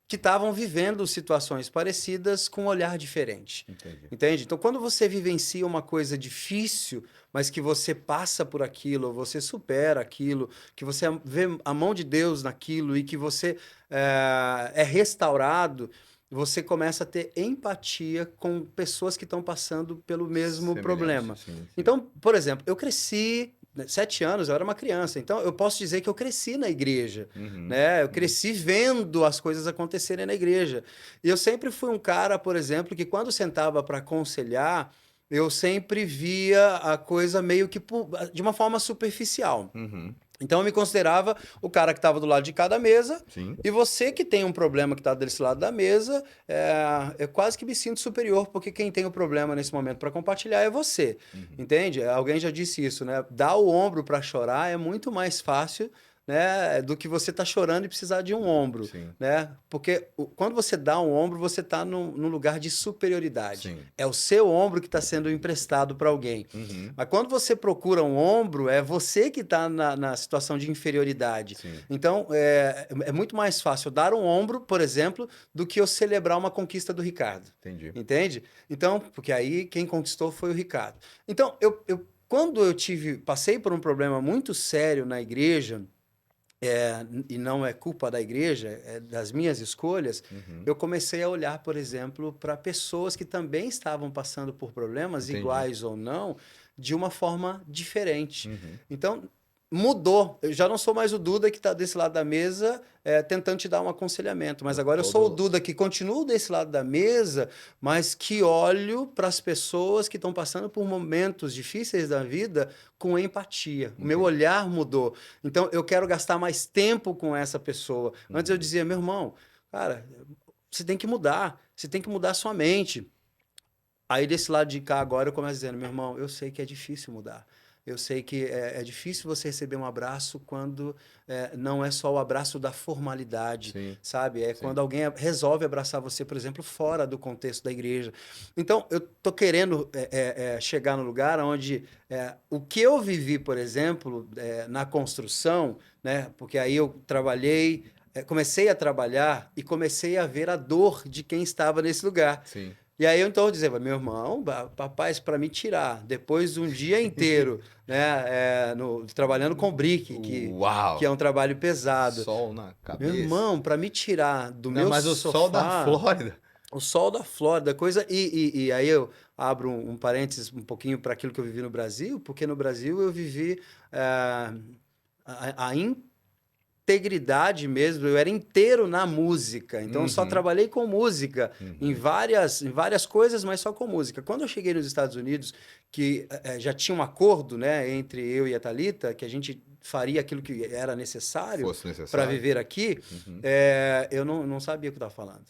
que estavam vivendo situações parecidas com um olhar diferente. Entendi. Entende? Então, quando você vivencia uma coisa difícil, mas que você passa por aquilo, você supera aquilo, que você vê a mão de Deus naquilo e que você é restaurado, você começa a ter empatia com pessoas que estão passando pelo mesmo Semelhante, problema. sim, sim. Então, por exemplo, eu cresci 7 anos, eu era uma criança. Então, eu posso dizer que eu cresci na igreja, né? Eu cresci vendo as coisas acontecerem na igreja. E eu sempre fui um cara, por exemplo, que quando sentava para aconselhar, eu sempre via a coisa meio que de uma forma superficial. Uhum. Então eu me considerava o cara que estava do lado de cada mesa, Sim. e você que tem um problema que está desse lado da mesa, eu quase que me sinto superior, porque quem tem o problema nesse momento para compartilhar é você, entende? Alguém já disse isso, né? Dar o ombro para chorar é muito mais fácil, né, do que você tá chorando e precisar de um ombro, Sim. né? Porque quando você dá um ombro, você está num lugar de superioridade. Sim. É o seu ombro que está sendo emprestado para alguém. Uhum. Mas quando você procura um ombro, é você que está na situação de inferioridade. Sim. Então, é muito mais fácil dar um ombro, por exemplo, do que eu celebrar uma conquista do Ricardo. Entendi. Entende? Então, porque aí quem conquistou foi o Ricardo. Então, quando eu passei por um problema muito sério na igreja, e não é culpa da igreja, é das minhas escolhas, eu comecei a olhar, por exemplo, para pessoas que também estavam passando por problemas, Entendi. iguais ou não, de uma forma diferente. Então, mudou. Eu já não sou mais o Duda que está desse lado da mesa tentando te dar um aconselhamento, mas agora eu sou o Duda que continuo desse lado da mesa, mas que olho para as pessoas que estão passando por momentos difíceis da vida com empatia. O meu olhar mudou. Então, eu quero gastar mais tempo com essa pessoa. Antes eu dizia, meu irmão, cara, você tem que mudar a sua mente. Aí, desse lado de cá, agora eu começo dizendo, meu irmão, eu sei que é difícil mudar. Eu sei que é difícil você receber um abraço quando não é só o abraço da formalidade, Sim. sabe? Sim. Quando alguém resolve abraçar você, por exemplo, fora do contexto da igreja. Então, eu tô querendo chegar no lugar onde o que eu vivi, por exemplo, na construção, né? Porque aí eu trabalhei, comecei a trabalhar e comecei a ver a dor de quem estava nesse lugar. Sim. E aí eu então dizia, meu irmão, rapaz, para me tirar, depois de um dia inteiro, né, trabalhando com brick, que é um trabalho pesado. Sol na cabeça. Meu irmão, para me tirar do meu mas o sofá... sol da Flórida. O sol da Flórida, coisa... E aí eu abro um parênteses um pouquinho para aquilo que eu vivi no Brasil, porque no Brasil eu vivi a integridade mesmo, eu era inteiro na música, então eu só trabalhei com música em várias coisas, mas só com música. Quando eu cheguei nos Estados Unidos, que já tinha um acordo, né, entre eu e a Thalita, que a gente faria aquilo que era necessário para viver aqui, eu não sabia o que eu estava falando.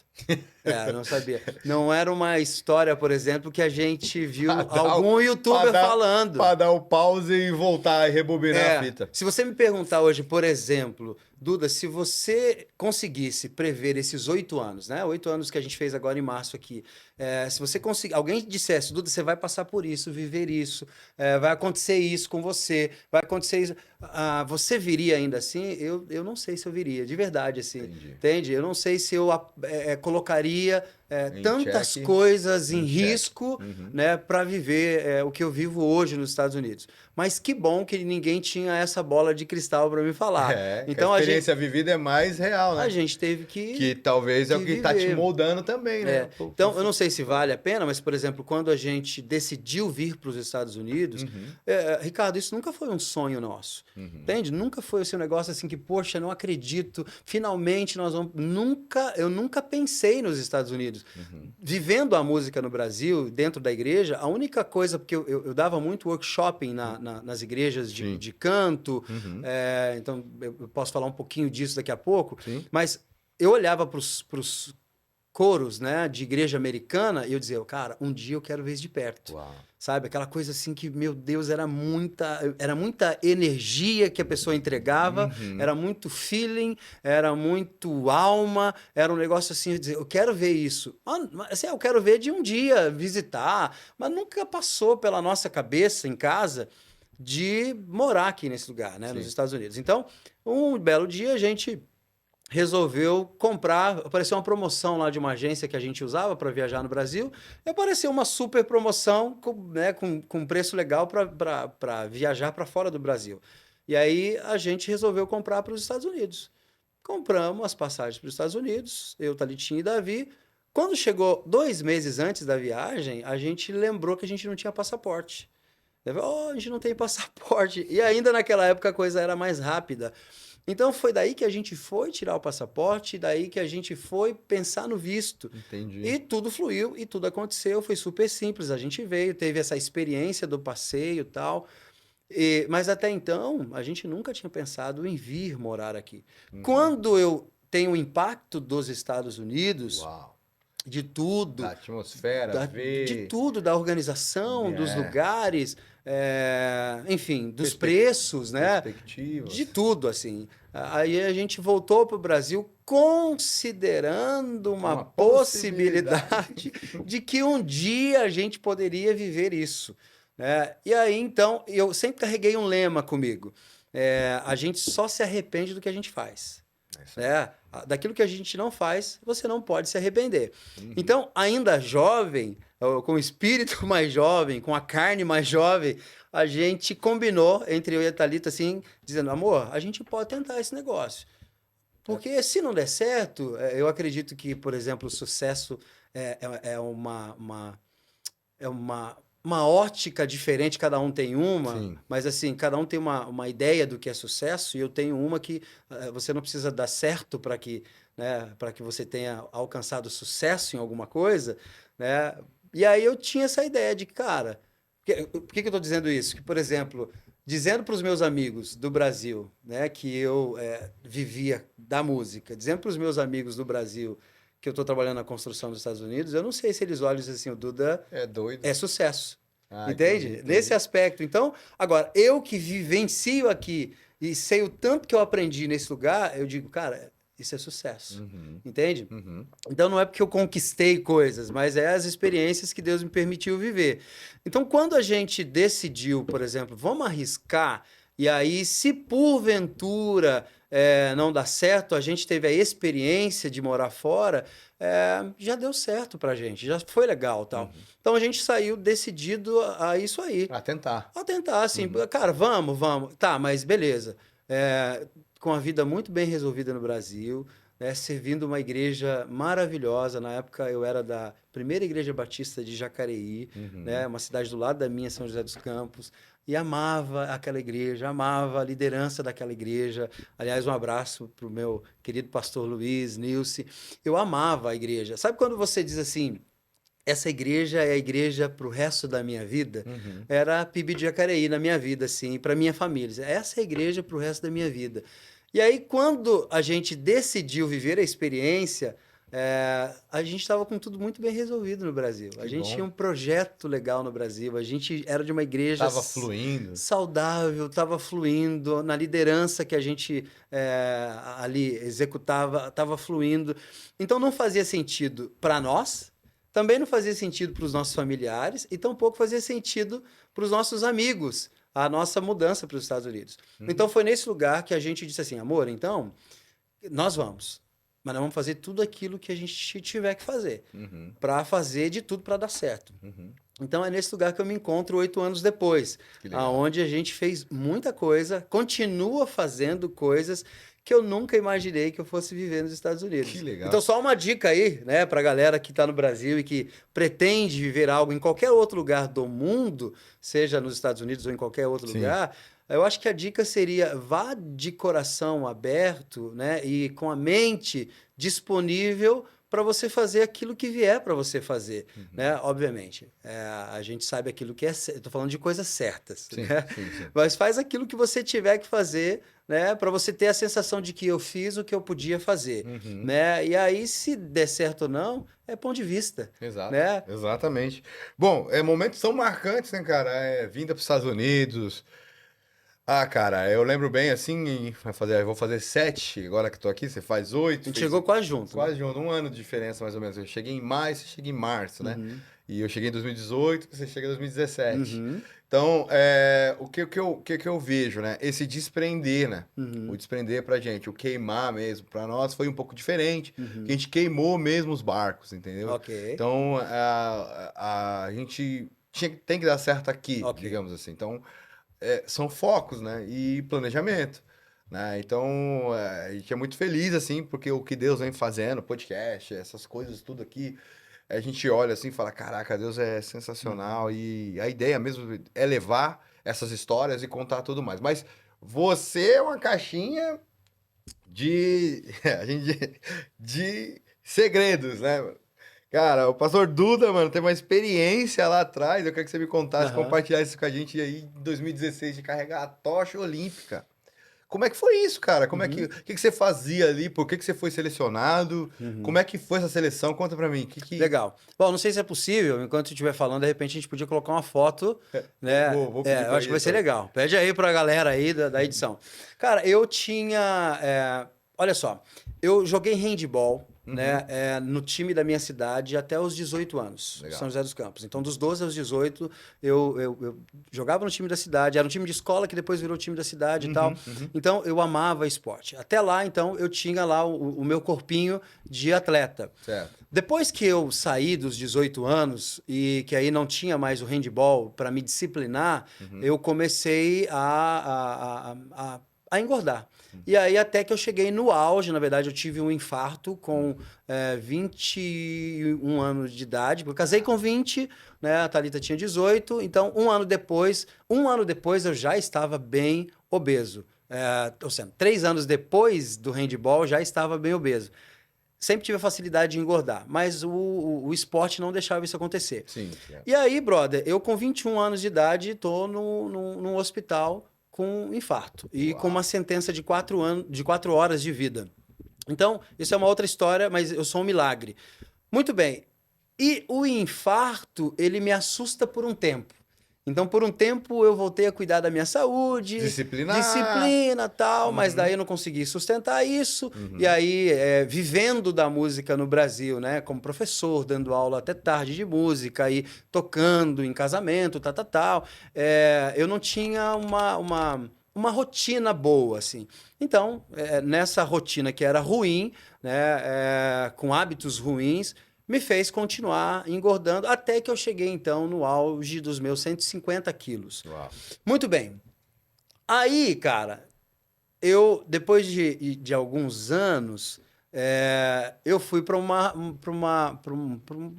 Não sabia. Não era uma história, por exemplo, que a gente viu algum youtuber falando. Para dar o pause e voltar e rebobinar a fita. Se você me perguntar hoje, por exemplo, Duda, se você conseguisse prever esses 8 anos, né? 8 anos que a gente fez agora em março aqui, se você conseguir, alguém dissesse, Duda, você vai passar por isso, viver isso, vai acontecer isso com você, vai acontecer isso, você viria ainda assim? Eu não sei se eu viria, de verdade, assim. Entendi. Entende? Eu não sei se eu colocaria tantas coisas em risco, né, para viver o que eu vivo hoje nos Estados Unidos. Mas que bom que ninguém tinha essa bola de cristal para me falar. Então a experiência vivida é mais real, né? A gente teve que talvez é o que está te moldando também, né? Então, eu não sei se vale a pena, mas, por exemplo, quando a gente decidiu vir para os Estados Unidos, Ricardo, isso nunca foi um sonho nosso. Entende? Nunca foi esse negócio assim que, poxa, não acredito, finalmente nós vamos... Eu nunca pensei nos Estados Unidos. Vivendo a música no Brasil, dentro da igreja, a única coisa, porque eu dava muito workshopping nas igrejas de canto, então eu posso falar um pouquinho disso daqui a pouco, mas eu olhava para os coros, né, de igreja americana e eu dizia, cara, um dia eu quero ver isso de perto. Uau. Sabe? Aquela coisa assim que, meu Deus, era muita energia que a pessoa entregava, era muito feeling, era muito alma, era um negócio assim, eu, dizer, eu quero ver isso. Assim, eu quero ver de um dia, visitar, mas nunca passou pela nossa cabeça em casa de morar aqui nesse lugar, né, nos Estados Unidos. Então, um belo dia a gente resolveu comprar, apareceu uma promoção lá de uma agência que a gente usava para viajar no Brasil, e apareceu uma super promoção com preço legal para viajar para fora do Brasil. E aí a gente resolveu comprar para os Estados Unidos. Compramos as passagens para os Estados Unidos, eu, Thalitinha e Davi. Quando chegou 2 meses antes da viagem, a gente lembrou que a gente não tinha passaporte. Oh, a gente não tem passaporte. E ainda naquela época a coisa era mais rápida. Então foi daí que a gente foi tirar o passaporte, daí que a gente foi pensar no visto. Entendi. E tudo fluiu e tudo aconteceu, foi super simples. A gente veio, teve essa experiência do passeio e tal. Mas até então, a gente nunca tinha pensado em vir morar aqui. Uhum. Quando eu tenho o impacto dos Estados Unidos, Uau. de Da tudo, atmosfera, de ver. tudo, da organização, dos É. lugares, enfim, dos preços, né? De Perspectivas. tudo, assim. Aí a gente voltou para o Brasil considerando uma Uma possibilidade. possibilidade de que um dia a gente poderia viver isso, né? E aí, então, eu sempre carreguei um lema comigo. A gente só se arrepende do que a gente faz. É isso aí. Né? Daquilo que a gente não faz, você não pode se arrepender. Uhum. Então, ainda jovem, com o espírito mais jovem, com a carne mais jovem, a gente combinou entre eu e a Thalita, assim, dizendo, amor, a gente pode tentar esse negócio. Porque se não der certo, eu acredito que, por exemplo, o sucesso é uma ótica diferente, cada um tem uma, Sim. mas assim, cada um tem uma ideia do que é sucesso, e eu tenho uma que você não precisa dar certo para que, né, para que você tenha alcançado sucesso em alguma coisa, né? E aí eu tinha essa ideia de, cara, por que eu estou dizendo isso? Que, por exemplo, dizendo para os meus amigos do Brasil, né, que eu vivia da música, dizendo para os meus amigos do Brasil que eu estou trabalhando na construção dos Estados Unidos, eu não sei se eles olham assim, o Duda É doido. é sucesso. Ah, entendi, Entende? Nesse entendi. aspecto. Então, agora, eu que vivencio aqui e sei o tanto que eu aprendi nesse lugar, eu digo, cara, isso é sucesso. Uhum. Entende? Uhum. Então não é porque eu conquistei coisas, mas é as experiências que Deus me permitiu viver. Então, quando a gente decidiu, por exemplo, vamos arriscar, e aí, se porventura não dá certo, a gente teve a experiência de morar fora, já deu certo pra gente, já foi legal tal. Uhum. Então a gente saiu decidido a isso aí. A tentar. A tentar, assim, Uhum. cara, vamos. Tá, mas beleza. Com a vida muito bem resolvida no Brasil, né, servindo uma igreja maravilhosa. Na época eu era da primeira igreja batista de Jacareí, Uhum. né, uma cidade do lado da minha, São José dos Campos, e amava aquela igreja, amava a liderança daquela igreja. Aliás, um abraço para o meu querido pastor Luiz, Nilce. Eu amava a igreja. Sabe quando você diz assim, essa igreja é a igreja para o resto da minha vida? Uhum. Era a PIB de Jacareí na minha vida, assim, para minha família. Essa é a igreja para o resto da minha vida. E aí, quando a gente decidiu viver a experiência, a gente estava com tudo muito bem resolvido no Brasil. A Que gente bom. tinha um projeto legal no Brasil. A gente era de uma igreja Tava fluindo. saudável, estava fluindo, na liderança que a gente ali executava, estava fluindo. Então, não fazia sentido para nós, também não fazia sentido para os nossos familiares e tampouco fazia sentido para os nossos amigos a nossa mudança para os Estados Unidos. Uhum. Então foi nesse lugar que a gente disse assim, amor, então nós vamos, mas nós vamos fazer tudo aquilo que a gente tiver que fazer Uhum. para fazer de tudo para dar certo. Uhum. Então é nesse lugar que eu me encontro 8 anos depois, Que legal. aonde a gente fez muita coisa, continua fazendo coisas que eu nunca imaginei que eu fosse viver nos Estados Unidos. Que legal. Então só uma dica aí, né, para a galera que está no Brasil e que pretende viver algo em qualquer outro lugar do mundo, seja nos Estados Unidos ou em qualquer outro Sim. lugar, eu acho que a dica seria vá de coração aberto, né, e com a mente disponível para você fazer aquilo que vier para você fazer, né? Obviamente, a gente sabe aquilo que é certo. Estou falando de coisas certas, Sim, né? sim. Mas faz aquilo que você tiver que fazer, né? Para você ter a sensação de que eu fiz o que eu podia fazer, Uhum. né? E aí, se der certo ou não, é ponto de vista, Exato. né? Exatamente. Bom, momentos são marcantes, né, cara? Vinda para os Estados Unidos. Ah, cara, eu lembro bem assim, eu vou fazer 7, agora que tô aqui, você faz 8. A gente chegou quase junto, né? Quase um ano de diferença, mais ou menos. Eu cheguei em maio, você chega em março, né? Uhum. E eu cheguei em 2018, você chega em 2017. Uhum. Então, o que eu vejo, né? Esse desprender, né? Uhum. O desprender pra gente, o queimar mesmo, pra nós foi um pouco diferente, Uhum. porque a gente queimou mesmo os barcos, entendeu? Ok. Então, a gente tem que dar certo aqui, Ok. digamos assim. Então, são focos, né? E planejamento, né? Então, a gente é muito feliz, assim, porque o que Deus vem fazendo, podcast, essas coisas, tudo aqui, a gente olha assim e fala, caraca, Deus é sensacional. E a ideia mesmo é levar essas histórias e contar tudo mais. Mas você é uma caixinha de, a gente, de segredos, né? Cara, o pastor Duda, mano, tem uma experiência lá atrás. Eu quero que você me contasse, Aham. compartilhasse isso com a gente aí em 2016 de carregar a tocha olímpica. Como é que foi isso, cara? Como é que, Uhum. o que você fazia ali? Por que você foi selecionado? Como Uhum. é que foi essa seleção? Conta pra mim. Legal. Bom, não sei se é possível, enquanto eu estiver falando, de repente a gente podia colocar uma foto, né? Vou pedir Eu pra acho que vai ser editor. legal. Pede aí pra galera aí da edição. Cara, eu tinha. Olha só, eu joguei handball, Uhum. né, no time da minha cidade até os 18 anos, São Legal. José dos Campos. Então, dos 12 aos 18, eu jogava no time da cidade, era um time de escola que depois virou time da cidade e tal. Uhum, uhum. Então, eu amava esporte. Até lá, então, eu tinha lá o meu corpinho de atleta. Certo. Depois que eu saí dos 18 anos e que aí não tinha mais o handball para me disciplinar, Uhum. eu comecei a engordar. E aí até que eu cheguei no auge, na verdade eu tive um infarto com 21 anos de idade, porque eu casei com 20, né, a Thalita tinha 18, então um ano depois eu já estava bem obeso. Ou seja, 3 anos depois do handball eu já estava bem obeso. Sempre tive a facilidade de engordar, mas o esporte não deixava isso acontecer. Sim, certo. E aí, brother, eu com 21 anos de idade tô num hospital com infarto e com uma Uau. sentença de 4 horas de vida. Então, isso é uma outra história, mas eu sou um milagre. Muito bem. E o infarto, ele me assusta por um tempo. Então, por um tempo, eu voltei a cuidar da minha saúde, Disciplinar. disciplina, tal, mas daí Uhum. eu não consegui sustentar isso. E Uhum. aí, vivendo da música no Brasil, né, como professor, dando aula até tarde de música e tocando em casamento, tal, eu não tinha uma rotina boa, assim. Então, nessa rotina que era ruim, né, com hábitos ruins, me fez continuar engordando até que eu cheguei, então, no auge dos meus 150 quilos. Uau. Muito bem. Aí, cara, depois de alguns anos, eu fui para um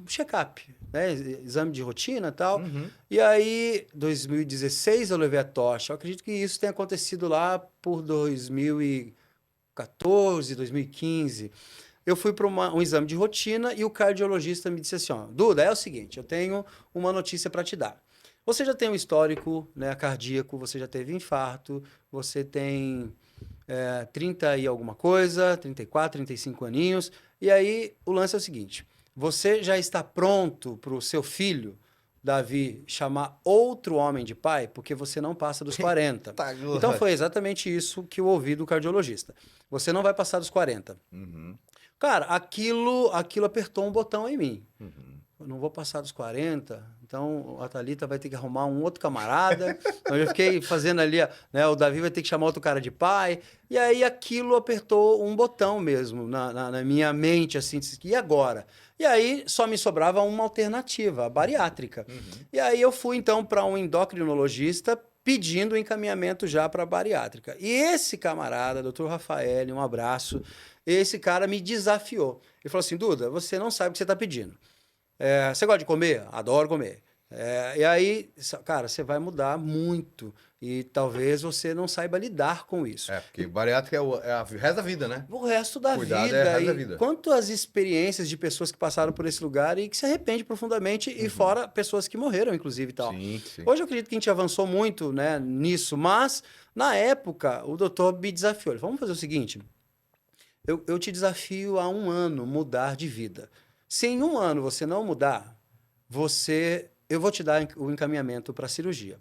check-up, né? Exame de rotina e tal. Uhum. E aí, 2016, eu levei a tocha. Eu acredito que isso tenha acontecido lá por 2014, 2015. Eu fui para um exame de rotina e o cardiologista me disse assim, ó, Duda, é o seguinte, eu tenho uma notícia para te dar. Você já tem um histórico, né, cardíaco, você já teve infarto, você tem 30 e alguma coisa, 34, 35 aninhos, e aí o lance é o seguinte, você já está pronto para o seu filho, Davi, chamar outro homem de pai, porque você não passa dos 40. Tá, Então glória. foi exatamente isso que eu ouvi do cardiologista. Você não vai passar dos 40. Uhum. Cara, aquilo apertou um botão em mim. Uhum. Eu não vou passar dos 40, então a Thalita vai ter que arrumar um outro camarada. Então eu fiquei fazendo ali, né, o Davi vai ter que chamar outro cara de pai. E aí aquilo apertou um botão mesmo na minha mente, assim, disse, e agora? E aí só me sobrava uma alternativa, a bariátrica. Uhum. E aí eu fui então para um endocrinologista pedindo encaminhamento já para bariátrica. E esse camarada, Dr. Rafael, um abraço, esse cara me desafiou. Ele falou assim, Duda, você não sabe o que você está pedindo. Você gosta de comer? Adoro comer. E aí, cara, você vai mudar muito. E talvez você não saiba lidar com isso. É, porque bariátrica é o resto da vida, né? O resto da Cuidado é o vida. resto da E vida. quantas experiências de pessoas que passaram por esse lugar e que se arrependem profundamente, e Uhum. fora pessoas que morreram, inclusive, e tal. Sim, sim. Hoje eu acredito que a gente avançou muito, né, nisso, mas na época o doutor me desafiou. Ele falou, vamos fazer o seguinte, eu te desafio a um ano mudar de vida. Se em um ano você não mudar, eu vou te dar o encaminhamento para a cirurgia.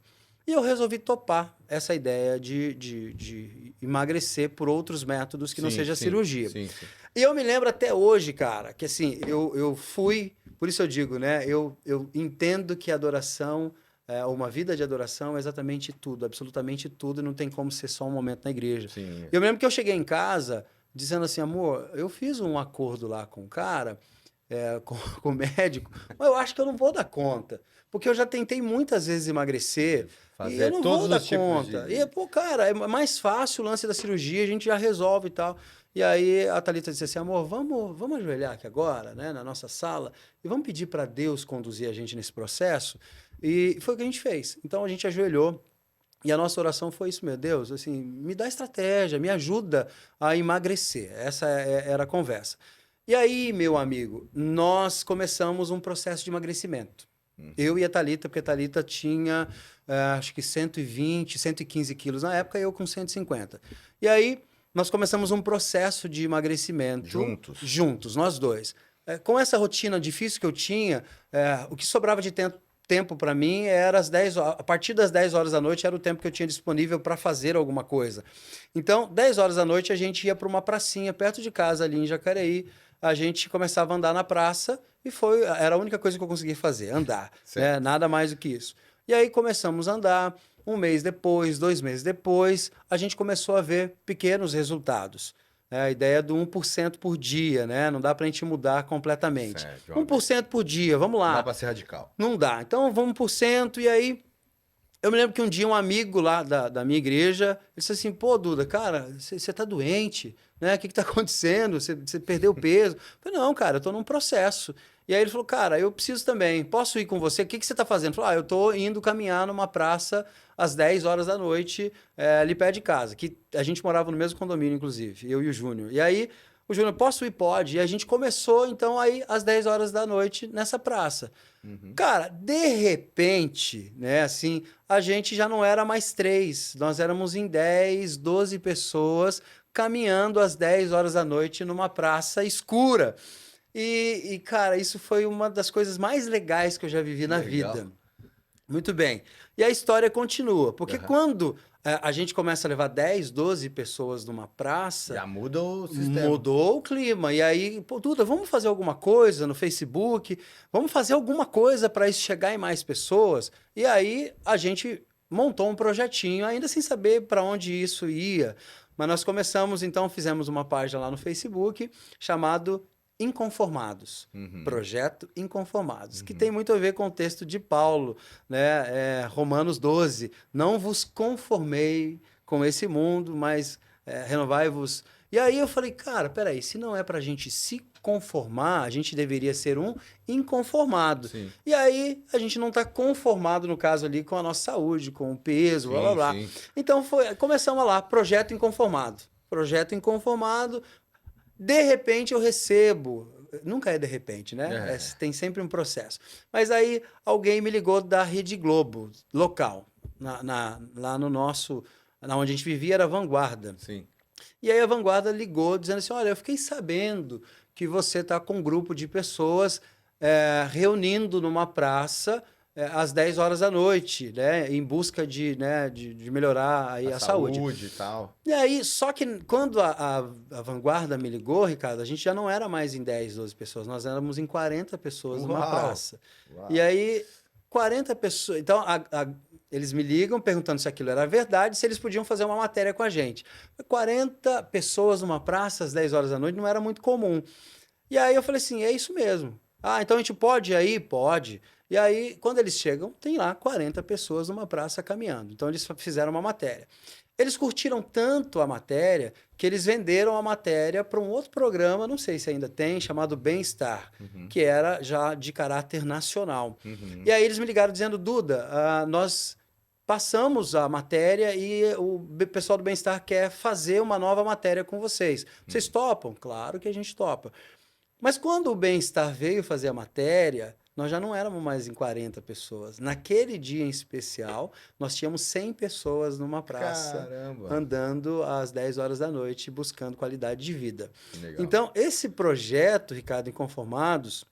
E eu resolvi topar essa ideia de emagrecer por outros métodos que não Sim, seja a sim, cirurgia. sim, sim. E eu me lembro até hoje, cara, que assim, eu fui, por isso eu digo, né? Eu entendo que a adoração, uma vida de adoração é exatamente tudo, absolutamente tudo, e não tem como ser só um momento na igreja. Sim. Eu me lembro que eu cheguei em casa dizendo assim, amor, eu fiz um acordo lá com o cara, com o médico, mas eu acho que eu não vou dar conta. Porque eu já tentei muitas vezes emagrecer e Fazer eu não todos vou dar os tipos conta. de... E, pô, cara, é mais fácil o lance da cirurgia, a gente já resolve e tal. E aí a Thalita disse assim, amor, vamos ajoelhar aqui agora, né, na nossa sala, e vamos pedir para Deus conduzir a gente nesse processo. E foi o que a gente fez. Então a gente ajoelhou. E a nossa oração foi isso, meu Deus, assim, me dá estratégia, me ajuda a emagrecer. Essa era a conversa. E aí, meu amigo, nós começamos um processo de emagrecimento. Eu e a Thalita, porque a Thalita tinha, acho que 120, 115 quilos na época, e eu com 150. E aí, nós começamos um processo de emagrecimento juntos, nós dois. Com essa rotina difícil que eu tinha, o que sobrava de tempo para mim era às 10 horas, a partir das 10 horas da noite era o tempo que eu tinha disponível para fazer alguma coisa. Então, 10 horas da noite a gente ia para uma pracinha perto de casa ali em Jacareí, a gente começava a andar na praça e era a única coisa que eu conseguia fazer, andar, né? Nada mais do que isso. E aí começamos a andar, um mês depois, 2 meses depois, a gente começou a ver pequenos resultados. A ideia do 1% por dia, né? Não dá para a gente mudar completamente. Certo, 1% por dia, vamos lá. Não dá para ser radical. Não dá. Então, vamos 1%. E aí, eu me lembro que um dia um amigo lá da minha igreja, ele disse assim, pô, Duda, cara, você tá doente, né? O que tá acontecendo? Você perdeu peso? Eu falei, não, cara, eu tô num processo. E aí ele falou, cara, eu preciso também, posso ir com você? O que você tá fazendo? Ele falou, eu tô indo caminhar numa praça às 10 horas da noite, ali perto de casa, que a gente morava no mesmo condomínio, inclusive, eu e o Júnior. E aí, o Júnior, posso ir? Pode. E a gente começou, então, aí às 10 horas da noite nessa praça. Cara, de repente, né, assim, a gente já não era mais 3, nós éramos em 10, 12 pessoas caminhando às 10 horas da noite numa praça escura. Cara, isso foi uma das coisas mais legais que eu já vivi na vida. Muito bem. E a história continua, porque quando a gente começa a levar 10, 12 pessoas numa praça... Já muda o sistema. Mudou o clima. E aí, pô, Duda, vamos fazer alguma coisa no Facebook? Vamos fazer alguma coisa para isso chegar em mais pessoas? E aí a gente montou um projetinho, ainda sem saber para onde isso ia. Mas nós começamos, então, fizemos uma página lá no Facebook chamado Inconformados. Projeto Inconformados, que tem muito a ver com o texto de Paulo, né? Romanos 12. Não vos conformei com esse mundo, mas renovai-vos. E aí eu falei, cara, peraí, se não é pra gente se conformar, a gente deveria ser um inconformado. Sim. E aí a gente não tá conformado, no caso ali, com a nossa saúde, com o peso, blá, blá, blá. Sim. Então começamos lá, Projeto Inconformado. Projeto Inconformado. De repente eu recebo, nunca é de repente, né? Tem sempre um processo. Mas aí alguém me ligou da Rede Globo, local, lá no nosso, na onde a gente vivia era Vanguarda. Sim. E aí a Vanguarda ligou dizendo assim, olha, eu fiquei sabendo que você está com um grupo de pessoas reunindo numa praça às 10 horas da noite, né, em busca de melhorar aí a saúde. E tal. E aí, só que quando a Vanguarda me ligou, Ricardo, a gente já não era mais em 10, 12 pessoas, nós éramos em 40 pessoas numa praça. Uau. E aí, 40 pessoas... Então, eles me ligam perguntando se aquilo era verdade, se eles podiam fazer uma matéria com a gente. 40 pessoas numa praça às 10 horas da noite não era muito comum. E aí eu falei assim, é isso mesmo. Ah, então a gente pode ir aí? Pode. E aí, quando eles chegam, tem lá 40 pessoas numa praça caminhando. Então, eles fizeram uma matéria. Eles curtiram tanto a matéria que eles venderam a matéria para um outro programa, não sei se ainda tem, chamado Bem-Estar, que era já de caráter nacional. E aí eles me ligaram dizendo, Duda, nós passamos a matéria e o pessoal do Bem-Estar quer fazer uma nova matéria com vocês. Vocês topam? Claro que a gente topa. Mas quando o Bem-Estar veio fazer a matéria, nós já não éramos mais em 40 pessoas. Naquele dia em especial, nós tínhamos 100 pessoas numa praça, Caramba. andando às 10 horas da noite, buscando qualidade de vida. Legal. Então, esse projeto, Ricardo Inconformados,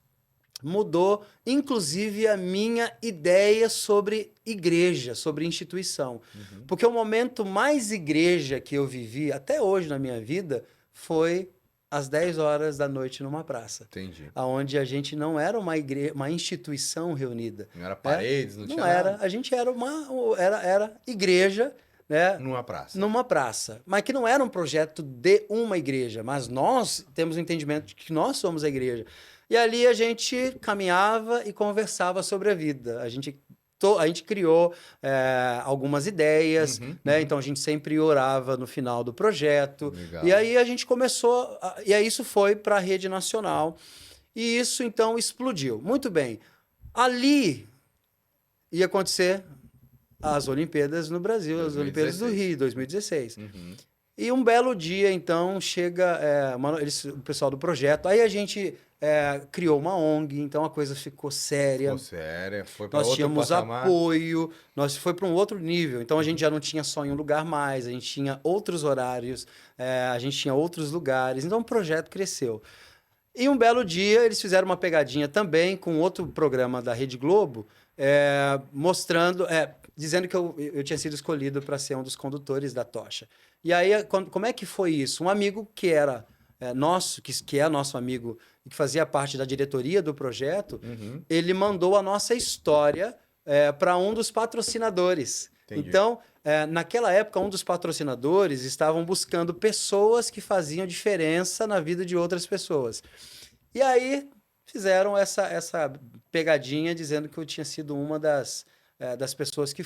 mudou, inclusive, a minha ideia sobre igreja, sobre instituição. Porque o momento mais igreja que eu vivi, até hoje na minha vida, foi às 10 horas da noite numa praça. Entendi. Onde a gente não era uma instituição reunida. Não era paredes, não tinha era. nada. A gente era era igreja, né? Numa praça. Numa praça. Mas que não era um projeto de uma igreja. Mas nós temos o entendimento de que nós somos a igreja. E ali a gente caminhava e conversava sobre a vida. A gente criou algumas ideias, né? Então a gente sempre orava no final do projeto. Legal. E aí a gente começou, e aí isso foi para a rede nacional. E isso então explodiu. Muito bem. Ali ia acontecer as Olimpíadas no Brasil, 2016. as Olimpíadas do Rio, 2016. Uhum. E um belo dia, então, chega o pessoal do projeto. Aí a gente criou uma ONG, então a coisa ficou séria. Ficou séria, foi para Nós outro tínhamos patamar. apoio, nós foi para um outro nível. Então a gente já não tinha só em um lugar mais, a gente tinha outros horários, a gente tinha outros lugares. Então o projeto cresceu. E um belo dia eles fizeram uma pegadinha também com outro programa da Rede Globo, mostrando, dizendo que eu tinha sido escolhido para ser um dos condutores da tocha. E aí, como é que foi isso? Um amigo que era nosso, que é nosso amigo e que fazia parte da diretoria do projeto, ele mandou a nossa história para um dos patrocinadores. Entendi. Então, naquela época, um dos patrocinadores estavam buscando pessoas que faziam diferença na vida de outras pessoas. E aí fizeram essa pegadinha dizendo que eu tinha sido uma das pessoas que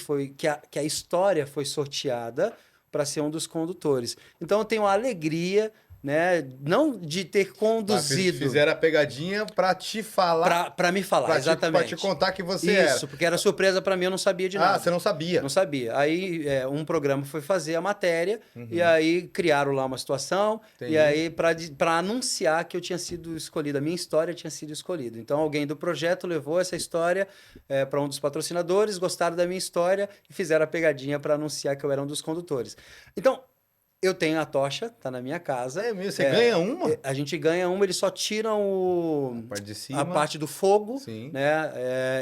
a história foi sorteada para ser um dos condutores. Então eu tenho a alegria, né, não de ter conduzido. Fizeram a pegadinha para te falar. Para me falar, exatamente. Para te contar que você era. Isso, porque era surpresa para mim, eu não sabia de nada. Ah, você não sabia? Não sabia. Aí um programa foi fazer a matéria e aí criaram lá uma situação. Entendi. E aí para anunciar que eu tinha sido escolhido, a minha história tinha sido escolhida. Então alguém do projeto levou essa história para um dos patrocinadores, gostaram da minha história e fizeram a pegadinha para anunciar que eu era um dos condutores. Então eu tenho a tocha, tá na minha casa. É mesmo? Você ganha uma? A gente ganha uma, eles só tiram A parte de cima. a parte do fogo, Sim. né?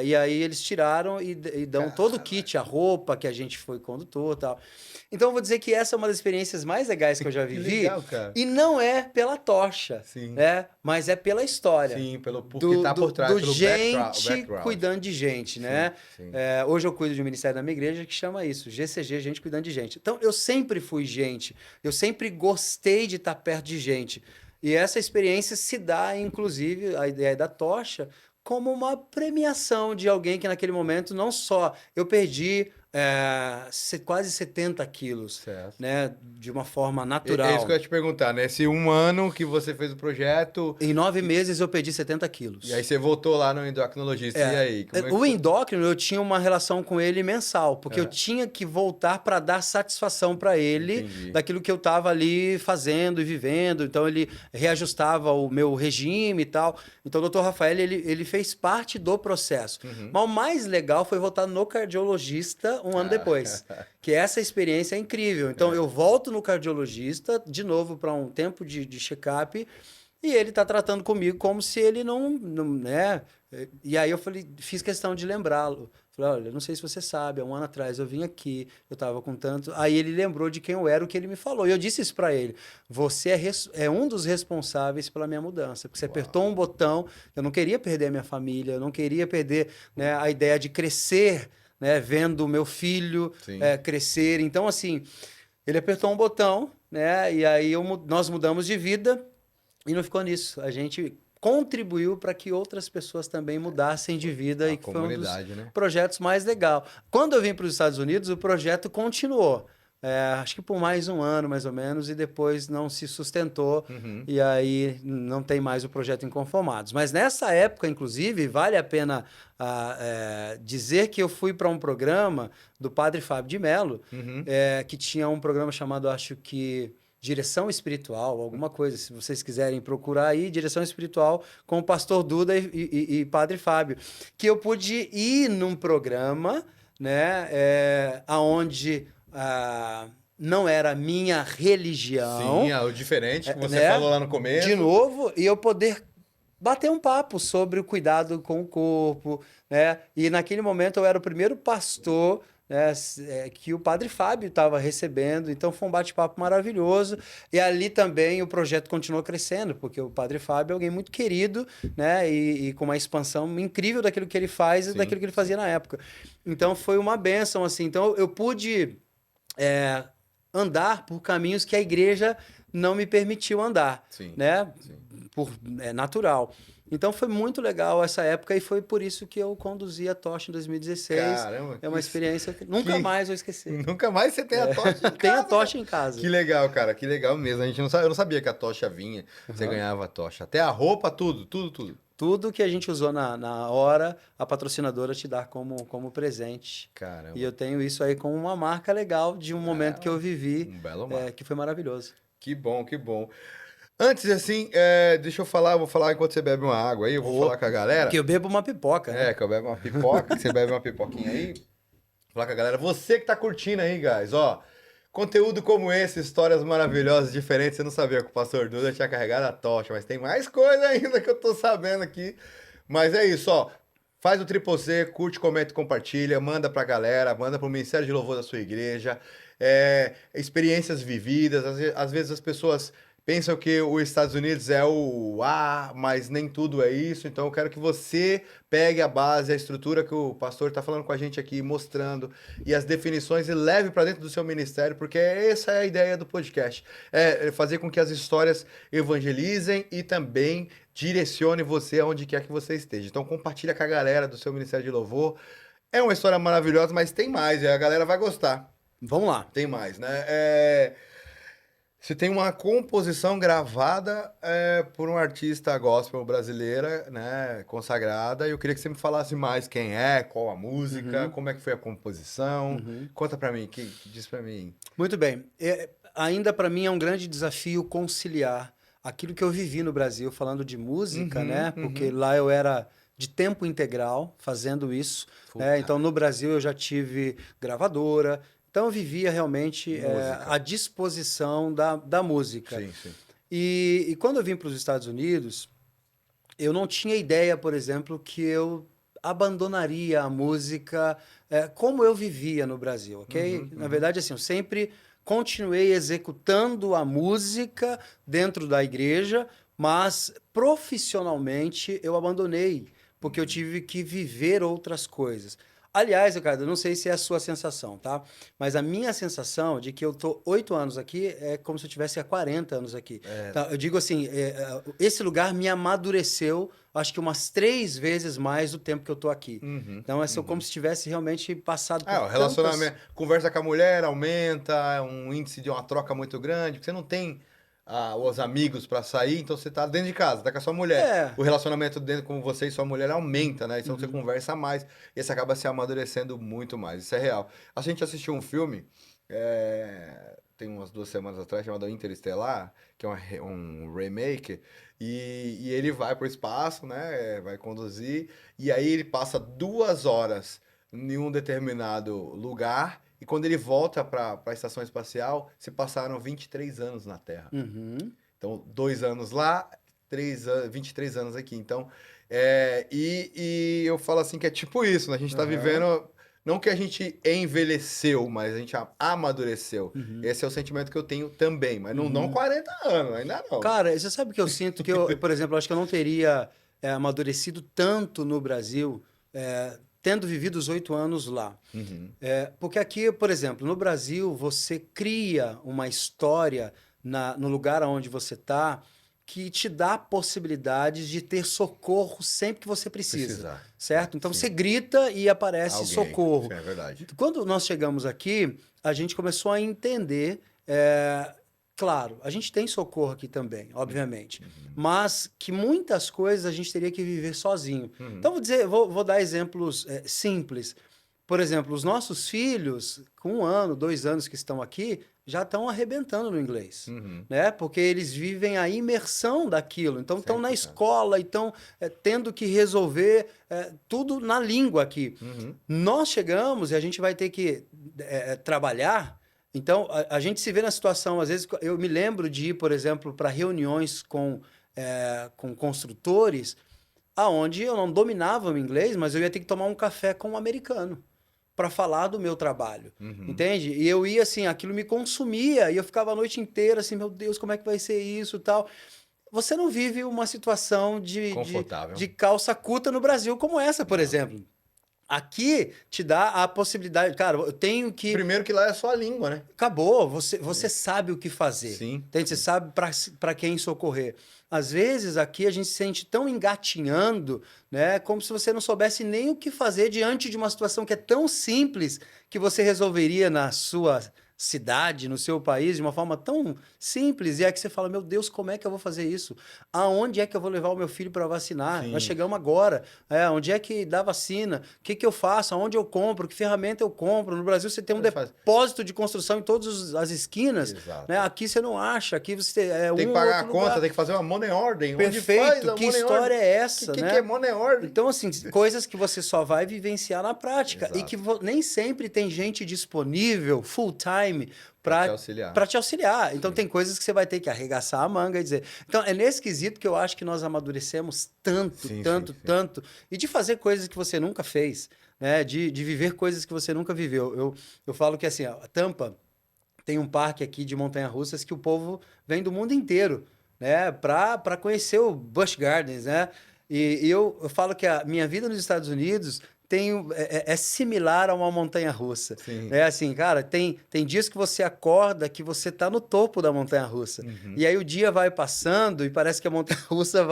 E aí eles tiraram e dão todo o kit, a roupa que a gente foi condutor e tal. Então eu vou dizer que essa é uma das experiências mais legais que eu já vivi. Legal, cara. E não é pela tocha, Sim. né? Mas é pela história. Sim, pelo que tá por trás, do pelo gente background. cuidando de gente, né? Sim. Hoje eu cuido de um ministério da minha igreja que chama isso, GCG, gente cuidando de gente. Então eu sempre fui gente, eu sempre gostei de estar perto de gente. E essa experiência se dá, inclusive, a ideia da tocha, como uma premiação de alguém que naquele momento não só eu perdi quase 70 quilos, Certo. né? De uma forma natural. É isso que eu ia te perguntar, né? Esse um ano que você fez o projeto. Em 9 meses eu perdi 70 quilos. E aí você voltou lá no endocrinologista. E aí? Como é que O foi? endócrino, eu tinha uma relação com ele mensal, porque eu tinha que voltar para dar satisfação para ele. Entendi. Daquilo que eu estava ali fazendo e vivendo. Então ele reajustava o meu regime e tal. Então o doutor Rafael, ele fez parte do processo. Mas o mais legal foi voltar no cardiologista um ano depois. Que essa experiência é incrível. Então eu volto no cardiologista de novo para um tempo de check-up e ele está tratando comigo como se ele não, né? E aí eu fiz questão de lembrá-lo. Falei, olha, não sei se você sabe, há um ano atrás eu vim aqui, eu estava com tanto... Aí ele lembrou de quem eu era, o que ele me falou. E eu disse isso para ele. Você é um dos responsáveis pela minha mudança. Porque você apertou um botão, eu não queria perder a minha família, eu não queria perder, né, a ideia de crescer, né, vendo o meu filho crescer. Então, assim, ele apertou um botão, né, e aí nós mudamos de vida e não ficou nisso. A gente contribuiu para que outras pessoas também mudassem de vida e que foi um dos projetos mais legais. Quando eu vim para os Estados Unidos, o projeto continuou. Acho que por mais um ano, mais ou menos, e depois não se sustentou, e aí não tem mais o projeto Inconformados. Mas nessa época, inclusive, vale a pena dizer que eu fui para um programa do Padre Fábio de Mello, que tinha um programa chamado, acho que, Direção Espiritual, alguma coisa, se vocês quiserem procurar aí, Direção Espiritual com o Pastor Duda e Padre Fábio, que eu pude ir num programa, né, aonde não era a minha religião. Sim, o diferente que você falou lá no começo. De novo, e eu poder bater um papo sobre o cuidado com o corpo, né? E naquele momento eu era o primeiro pastor, né, que o Padre Fábio estava recebendo, então foi um bate-papo maravilhoso. E ali também o projeto continuou crescendo, porque o Padre Fábio é alguém muito querido, né, e com uma expansão incrível daquilo que ele faz e daquilo que ele fazia na época. Então foi uma bênção, assim. Então eu pude andar por caminhos que a igreja não me permitiu andar, né? Natural. Então foi muito legal essa época e foi por isso que eu conduzi a Tocha em 2016. Caramba, É uma experiência que nunca mais vou esquecer. Nunca mais você tem a tocha em Tem a casa, tocha cara. em casa. Que legal, cara, que legal mesmo. A gente não sabe, eu não sabia que a tocha vinha, você ganhava a tocha. Até a roupa, tudo, tudo, tudo. Tudo que a gente usou na hora, a patrocinadora te dá como presente. Caramba. E eu tenho isso aí como uma marca legal de um momento que eu vivi, Um belo mar. que foi maravilhoso. Que bom, que bom. Antes, assim, deixa eu falar, vou falar enquanto você bebe uma água aí, eu vou falar com a galera. Que eu bebo uma pipoca, né? Que eu bebo uma pipoca, que você bebe uma pipoquinha aí. Vou falar com a galera. Você que tá curtindo aí, guys, ó. Conteúdo como esse, histórias maravilhosas, diferentes. Você não sabia que o Pastor Duda tinha carregado a tocha, mas tem mais coisa ainda que eu tô sabendo aqui. Mas é isso, ó. Faz o Triple C, curte, comenta e compartilha, manda pra galera, manda pro Ministério de Louvor da sua igreja. Experiências vividas, às vezes as pessoas pensam que os Estados Unidos é o A, mas nem tudo é isso. Então eu quero que você pegue a base, a estrutura que o pastor está falando com a gente aqui, mostrando, e as definições, e leve para dentro do seu ministério, porque essa é a ideia do podcast. É fazer com que as histórias evangelizem e também direcione você aonde quer que você esteja. Então compartilha com a galera do seu Ministério de Louvor. É uma história maravilhosa, mas tem mais, e a galera vai gostar. Vamos lá. Tem mais, né? Você tem uma composição gravada por um artista gospel brasileira, né, consagrada, e eu queria que você me falasse mais quem é, qual a música, como é que foi a composição. Conta pra mim, diz pra mim. Muito bem. Ainda para mim é um grande desafio conciliar aquilo que eu vivi no Brasil, falando de música, né? Porque lá eu era de tempo integral fazendo isso. Então, no Brasil eu já tive gravadora. Então, eu vivia realmente à disposição da música. Sim, sim. E quando eu vim para os Estados Unidos, eu não tinha ideia, por exemplo, que eu abandonaria a música como eu vivia no Brasil, ok? Na verdade, assim, eu sempre continuei executando a música dentro da igreja, mas profissionalmente eu abandonei, porque eu tive que viver outras coisas. Aliás, Ricardo, eu não sei se é a sua sensação, tá? Mas a minha sensação de que eu tô 8 anos aqui é como se eu tivesse há 40 anos aqui. Tá? Eu digo assim, esse lugar me amadureceu, acho que umas 3 vezes mais do tempo que eu tô aqui. Então, é como se tivesse realmente passado por o relacionamento, conversa com a mulher aumenta, um índice de uma troca muito grande, porque você não tem os amigos pra sair, então você tá dentro de casa, tá com a sua mulher. O relacionamento dentro com você e sua mulher aumenta, né? Então você conversa mais e você acaba se amadurecendo muito mais. Isso é real. A gente assistiu um filme, tem umas 2 semanas atrás, chamado Interestelar, que é um remake, e ele vai pro espaço, né? Vai conduzir, e aí ele passa 2 horas em um determinado lugar. E quando ele volta para a estação espacial, se passaram 23 anos na Terra. Então, 2 anos lá, 23 anos aqui. Então, e eu falo assim que é tipo isso, né? A gente está vivendo, não que a gente envelheceu, mas a gente amadureceu. Esse é o sentimento que eu tenho também, mas não 40 anos, ainda não. Cara, você sabe que eu sinto que eu, por exemplo, acho que eu não teria amadurecido tanto no Brasil, tendo vivido os 8 anos lá. Porque aqui, por exemplo, no Brasil, você cria uma história no lugar onde você está que te dá possibilidades de ter socorro sempre que você precisa. Certo? Então, você grita e aparece socorro. É verdade. Quando nós chegamos aqui, a gente começou a entender... Claro, a gente tem socorro aqui também, obviamente, mas que muitas coisas a gente teria que viver sozinho. Então, vou dar exemplos simples. Por exemplo, os nossos filhos, com 1 ano, 2 anos que estão aqui, já estão arrebentando no inglês, né? Porque eles vivem a imersão daquilo. Então, estão na escola e estão tendo que resolver tudo na língua aqui. Nós chegamos e a gente vai ter que trabalhar. Então, a gente se vê na situação, às vezes, eu me lembro de ir, por exemplo, para reuniões com construtores, aonde eu não dominava o inglês, mas eu ia ter que tomar um café com um americano para falar do meu trabalho, entende? E eu ia assim, aquilo me consumia, e eu ficava a noite inteira assim, meu Deus, como é que vai ser isso e tal. Você não vive uma situação de calça curta no Brasil como essa, por exemplo. Aqui te dá a possibilidade, cara, eu tenho que... Primeiro que lá é só a língua, né? Acabou, você sabe o que fazer. Sim. Entende? Você sabe para quem socorrer. Às vezes aqui a gente se sente tão engatinhando, né? Como se você não soubesse nem o que fazer diante de uma situação que é tão simples que você resolveria na sua cidade, no seu país, de uma forma tão simples. E é que você fala, meu Deus, como é que eu vou fazer isso? Aonde é que eu vou levar o meu filho para vacinar? Sim. Nós chegamos agora. Onde é que dá vacina? O que eu faço? Aonde eu compro? Que ferramenta eu compro? No Brasil você tem um depósito de construção em todas as esquinas. Exato. Né? Aqui você não acha. Aqui você tem que pagar a conta, tem que fazer uma money order. Perfeito. Que história é essa? Que né? que é money order? Então, assim, coisas que você só vai vivenciar na prática. Exato. E que nem sempre tem gente disponível, full time, para te auxiliar. Então, tem coisas que você vai ter que arregaçar a manga e dizer. Então, é nesse quesito que eu acho que nós amadurecemos tanto. E de fazer coisas que você nunca fez, né? De viver coisas que você nunca viveu. Eu falo que, assim, a Tampa tem um parque aqui de montanha-russas que o povo vem do mundo inteiro, né? Para conhecer o Busch Gardens, né? E eu falo que a minha vida nos Estados Unidos é similar a uma montanha-russa. É assim, cara, tem dias que você acorda que você tá no topo da montanha-russa. E aí o dia vai passando e parece que a montanha-russa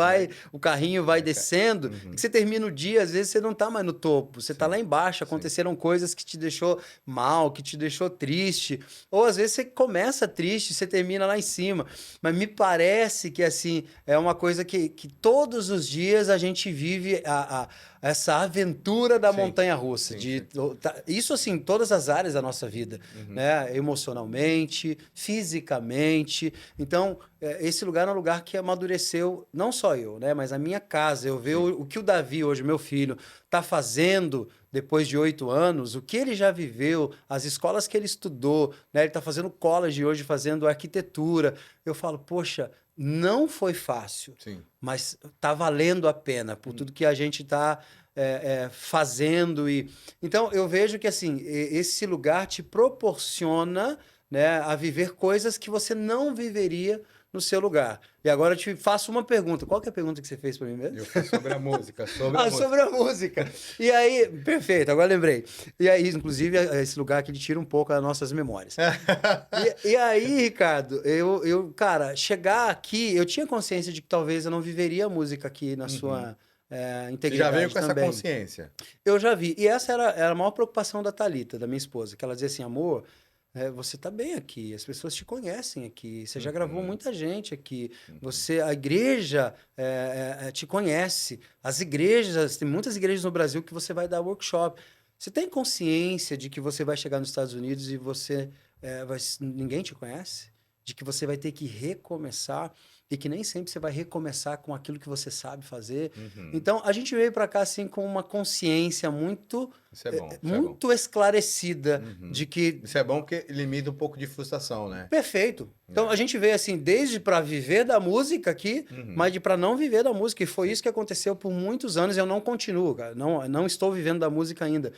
o carrinho vai descendo. E você termina o dia, às vezes você não tá mais no topo, você tá lá embaixo, aconteceram coisas que te deixou mal, que te deixou triste. Ou às vezes você começa triste, você termina lá em cima. Mas me parece que, assim, é uma coisa que todos os dias a gente vive essa aventura da montanha-russa. Isso, assim, em todas as áreas da nossa vida, né? Emocionalmente, fisicamente. Então, esse lugar é um lugar que amadureceu, não só eu, né? Mas a minha casa. Eu vejo o que o Davi, hoje, meu filho, está fazendo depois de 8 anos, o que ele já viveu, as escolas que ele estudou, né? Ele está fazendo college hoje, fazendo arquitetura. Eu falo, poxa, não foi fácil, mas está valendo a pena por tudo que a gente está fazendo. Então, eu vejo que, assim, esse lugar te proporciona, né, a viver coisas que você não viveria no seu lugar. E agora eu te faço uma pergunta. Qual que é a pergunta que você fez para mim mesmo? Eu fiz sobre a música. Sobre a música. E aí, perfeito, agora lembrei. E aí, inclusive, esse lugar que ele tira um pouco as nossas memórias. e aí, Ricardo, cara, chegar aqui, eu tinha consciência de que talvez eu não viveria a música aqui na sua integridade. Você já veio com também. essa consciência? Eu já vi. E essa era a maior preocupação da Thalita, da minha esposa, que ela dizia assim, amor, você está bem aqui, as pessoas te conhecem aqui, você já gravou muita gente aqui, a igreja te conhece, as igrejas, tem muitas igrejas no Brasil que você vai dar workshop. Você tem consciência de que você vai chegar nos Estados Unidos e ninguém te conhece? De que você vai ter que recomeçar e que nem sempre você vai recomeçar com aquilo que você sabe fazer. Então, a gente veio para cá assim com uma consciência muito esclarecida de que... Isso é bom porque limita um pouco de frustração, né? Perfeito. Então, a gente veio assim, desde para viver da música aqui, mas de para não viver da música. E foi isso que aconteceu por muitos anos. Eu não continuo, cara. Não estou vivendo da música ainda.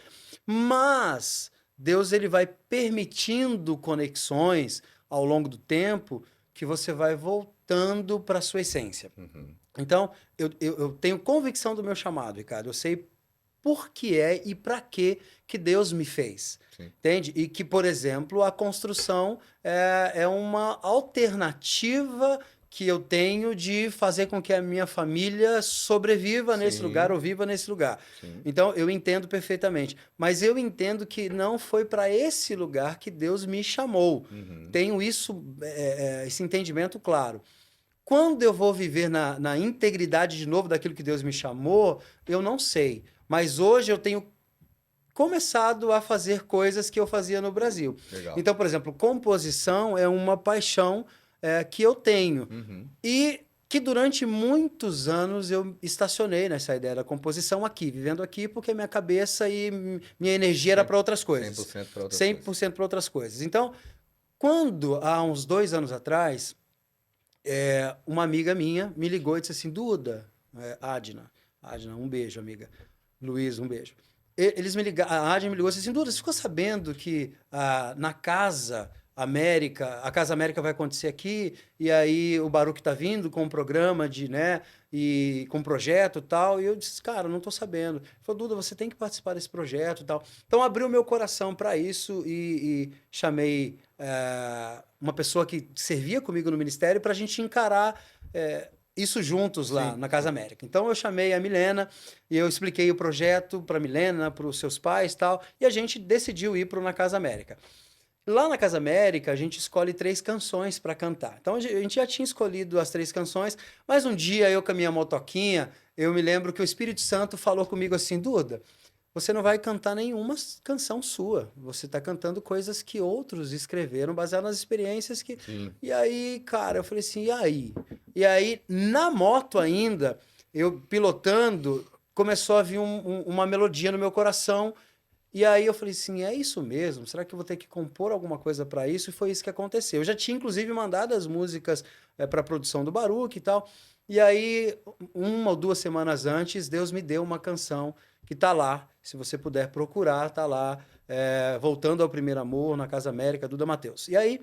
Mas Deus, ele vai permitindo conexões ao longo do tempo que você vai voltando para a sua essência. Então, eu tenho convicção do meu chamado, Ricardo. Eu sei por que e para que Deus me fez. Entende? E que, por exemplo, a construção é uma alternativa que eu tenho de fazer com que a minha família sobreviva nesse lugar ou viva nesse lugar. Então, eu entendo perfeitamente. Mas eu entendo que não foi para esse lugar que Deus me chamou. Tenho esse entendimento claro. Quando eu vou viver na integridade de novo daquilo que Deus me chamou, eu não sei. Mas hoje eu tenho começado a fazer coisas que eu fazia no Brasil. Legal. Então, por exemplo, composição é uma paixão que eu tenho. E que durante muitos anos eu estacionei nessa ideia da composição aqui, vivendo aqui, porque minha cabeça e minha energia era para outras coisas. 100% para outras 100% para outras coisas. Então, quando, há uns 2 anos atrás, uma amiga minha me ligou e disse assim, Duda, Adna, um beijo, amiga. Luiz, um beijo. Eles me ligaram, a Adna me ligou e disse assim, Duda, você ficou sabendo que na casa América, a Casa América vai acontecer aqui, e aí o Baruch tá vindo com um programa de, né, e com um projeto e tal, e eu disse, cara, não tô sabendo. Ele falou, Duda, você tem que participar desse projeto e tal. Então abriu meu coração para isso e chamei uma pessoa que servia comigo no ministério para a gente encarar isso juntos lá Sim, na Casa América. Então eu chamei a Milena e eu expliquei o projeto para a Milena, para os seus pais e tal, e a gente decidiu ir para o Na Casa América. Lá na Casa América, a gente escolhe 3 canções para cantar. Então a gente já tinha escolhido as 3 canções, mas um dia eu com a minha motoquinha, eu me lembro que o Espírito Santo falou comigo assim, Duda, você não vai cantar nenhuma canção sua. Você está cantando coisas que outros escreveram, baseado nas experiências que. sim. E aí, cara, eu falei assim, e aí? E aí, na moto ainda, eu pilotando, começou a vir uma melodia no meu coração. E aí eu falei assim, é isso mesmo? Será que eu vou ter que compor alguma coisa para isso? E foi isso que aconteceu. Eu já tinha, inclusive, mandado as músicas para a produção do Baruch e tal. E aí, 1 ou 2 semanas antes, Deus me deu uma canção que tá lá. Se você puder procurar, tá lá. Voltando ao Primeiro Amor, na Casa América, Duda Mateus. E aí,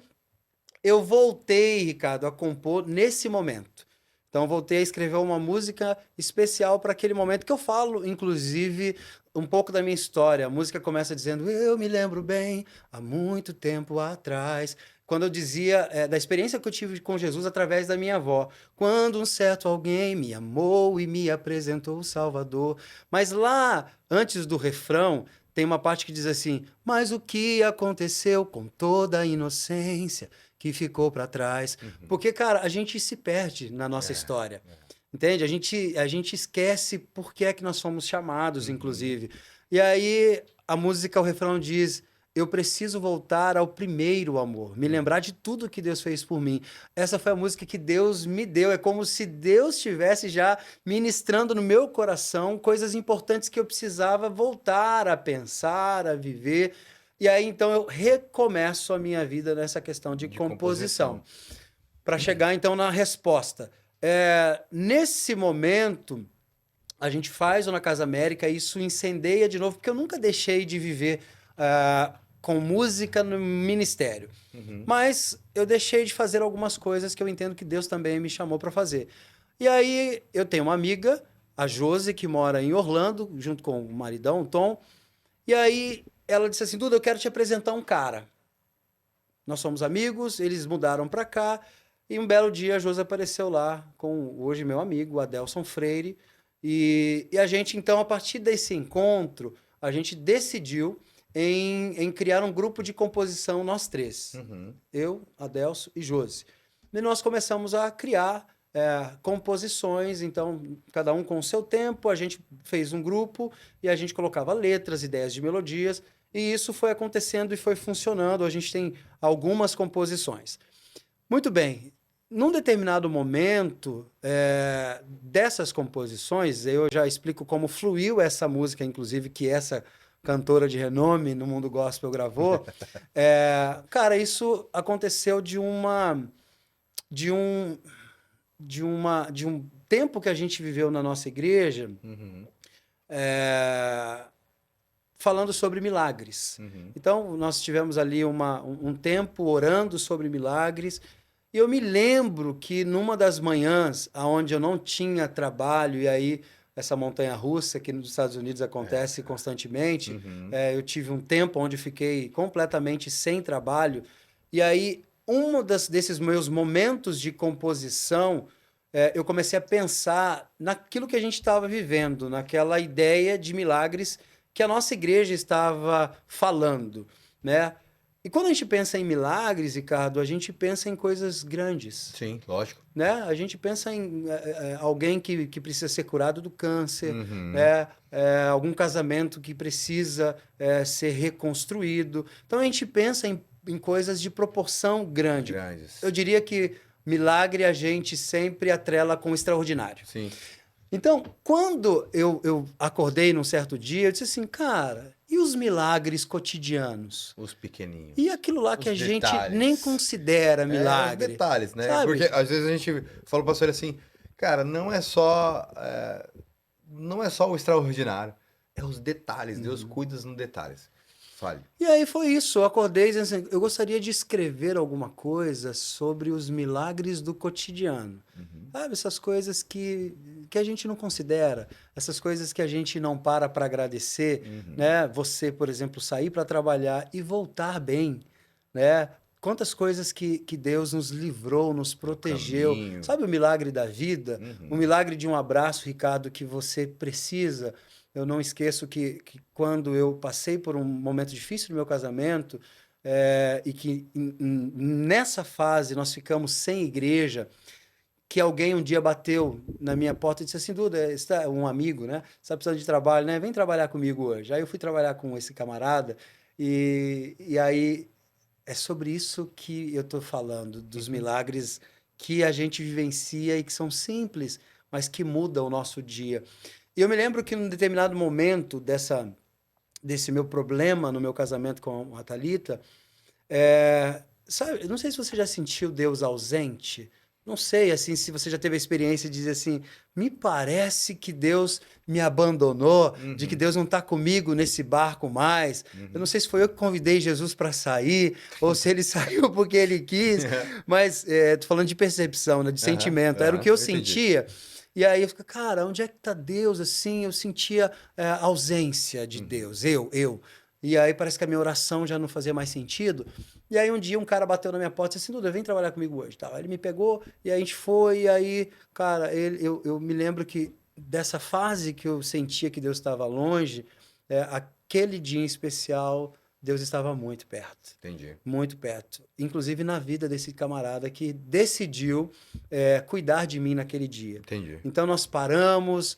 eu voltei, Ricardo, a compor nesse momento. Então, voltei a escrever uma música especial para aquele momento que eu falo, inclusive, um pouco da minha história. A música começa dizendo: Eu me lembro bem, há muito tempo atrás. Quando eu dizia da experiência que eu tive com Jesus através da minha avó. Quando um certo alguém me amou e me apresentou o Salvador. Mas lá, antes do refrão, tem uma parte que diz assim: Mas o que aconteceu com toda a inocência que ficou para trás? Porque, cara, a gente se perde na nossa história. Entende? A gente esquece por que é que nós fomos chamados, inclusive. E aí a música, o refrão diz: Eu preciso voltar ao primeiro amor, me lembrar de tudo que Deus fez por mim. Essa foi a música que Deus me deu. É como se Deus estivesse já ministrando no meu coração coisas importantes que eu precisava voltar a pensar, a viver. E aí então eu recomeço a minha vida nessa questão de composição. Para chegar então na resposta. Nesse momento, a gente faz o Na Casa América, e isso incendeia de novo, porque eu nunca deixei de viver com música no ministério. Mas eu deixei de fazer algumas coisas que eu entendo que Deus também me chamou para fazer. E aí eu tenho uma amiga, a Josi, que mora em Orlando, junto com o maridão, o Tom. E aí ela disse assim, Duda, eu quero te apresentar um cara. Nós somos amigos, eles mudaram para cá. E um belo dia a Josi apareceu lá com hoje meu amigo, Adelson Freire. E a gente, então, a partir desse encontro, a gente decidiu em criar um grupo de composição, nós 3. Eu, Adelson e Josi. E nós começamos a criar composições, então, cada um com o seu tempo, a gente fez um grupo e a gente colocava letras, ideias de melodias, e isso foi acontecendo e foi funcionando. A gente tem algumas composições. Muito bem. Num determinado momento dessas composições, eu já explico como fluiu essa música, inclusive, que essa cantora de renome no mundo gospel gravou. Cara, isso aconteceu de um tempo que a gente viveu na nossa igreja, falando sobre milagres. Então, nós tivemos ali um tempo orando sobre milagres. E eu me lembro que numa das manhãs, onde eu não tinha trabalho, e aí essa montanha-russa que nos Estados Unidos acontece constantemente, eu tive um tempo onde fiquei completamente sem trabalho. E aí, desses meus momentos de composição, eu comecei a pensar naquilo que a gente estava vivendo, naquela ideia de milagres que a nossa igreja estava falando, né? E quando a gente pensa em milagres, Ricardo, a gente pensa em coisas grandes. Sim, lógico. Né? A gente pensa em alguém que precisa ser curado do câncer, né? Algum casamento que precisa ser reconstruído. Então a gente pensa em coisas de proporção grande. Grandes. Eu diria que milagre a gente sempre atrela com o extraordinário. Sim. Então, quando eu acordei num certo dia, eu disse assim, cara, e os milagres cotidianos? Os pequeninhos. E aquilo lá que Os a gente detalhes. nem considera milagre. Os detalhes, né? Sabe? Porque às vezes a gente fala para você assim, cara, não é só o extraordinário, é os detalhes. Deus cuida nos detalhes. Fale. E aí foi isso, eu acordei dizendo assim, eu gostaria de escrever alguma coisa sobre os milagres do cotidiano. Uhum. Sabe, essas coisas que a gente não considera, essas coisas que a gente não para agradecer, Uhum. né? Você, por exemplo, sair para trabalhar e voltar bem, né? Quantas coisas que Deus nos livrou, nos No protegeu. caminho. Sabe o milagre da vida? O Uhum. milagre de um abraço, Ricardo, que você precisa. Eu não esqueço que quando eu passei por um momento difícil no meu casamento, e que nessa fase nós ficamos sem igreja, que alguém um dia bateu na minha porta e disse assim, Duda, está um amigo, né? Você está precisando de trabalho, né? Vem trabalhar comigo hoje. Aí eu fui trabalhar com esse camarada e aí é sobre isso que eu estou falando, dos Uhum. milagres que a gente vivencia e que são simples, mas que mudam o nosso dia. E eu me lembro que num determinado momento desse meu problema no meu casamento com a Thalita, sabe, eu não sei se você já sentiu Deus ausente. Não sei, assim, se você já teve a experiência de dizer assim, me parece que Deus me abandonou, de que Uhum. Deus não está comigo nesse barco mais. Eu não Uhum. sei se foi eu que convidei Jesus para sair, ou se ele saiu porque ele quis, mas tô falando de percepção, né, de Aham, sentimento. Era o que aham, eu eu entendi. sentia. E aí eu fico, cara, onde é que está Deus? Assim, eu sentia a ausência de Uhum. Deus, eu. E aí parece que a minha oração já não fazia mais sentido. E aí um dia um cara bateu na minha porta e disse assim, Duda, vem trabalhar comigo hoje. Tal. Aí ele me pegou e aí a gente foi, e aí, cara, eu me lembro que dessa fase que eu sentia que Deus estava longe, aquele dia em especial, Deus estava muito perto. Entendi. Muito perto. Inclusive na vida desse camarada que decidiu cuidar de mim naquele dia. Entendi. Então nós paramos,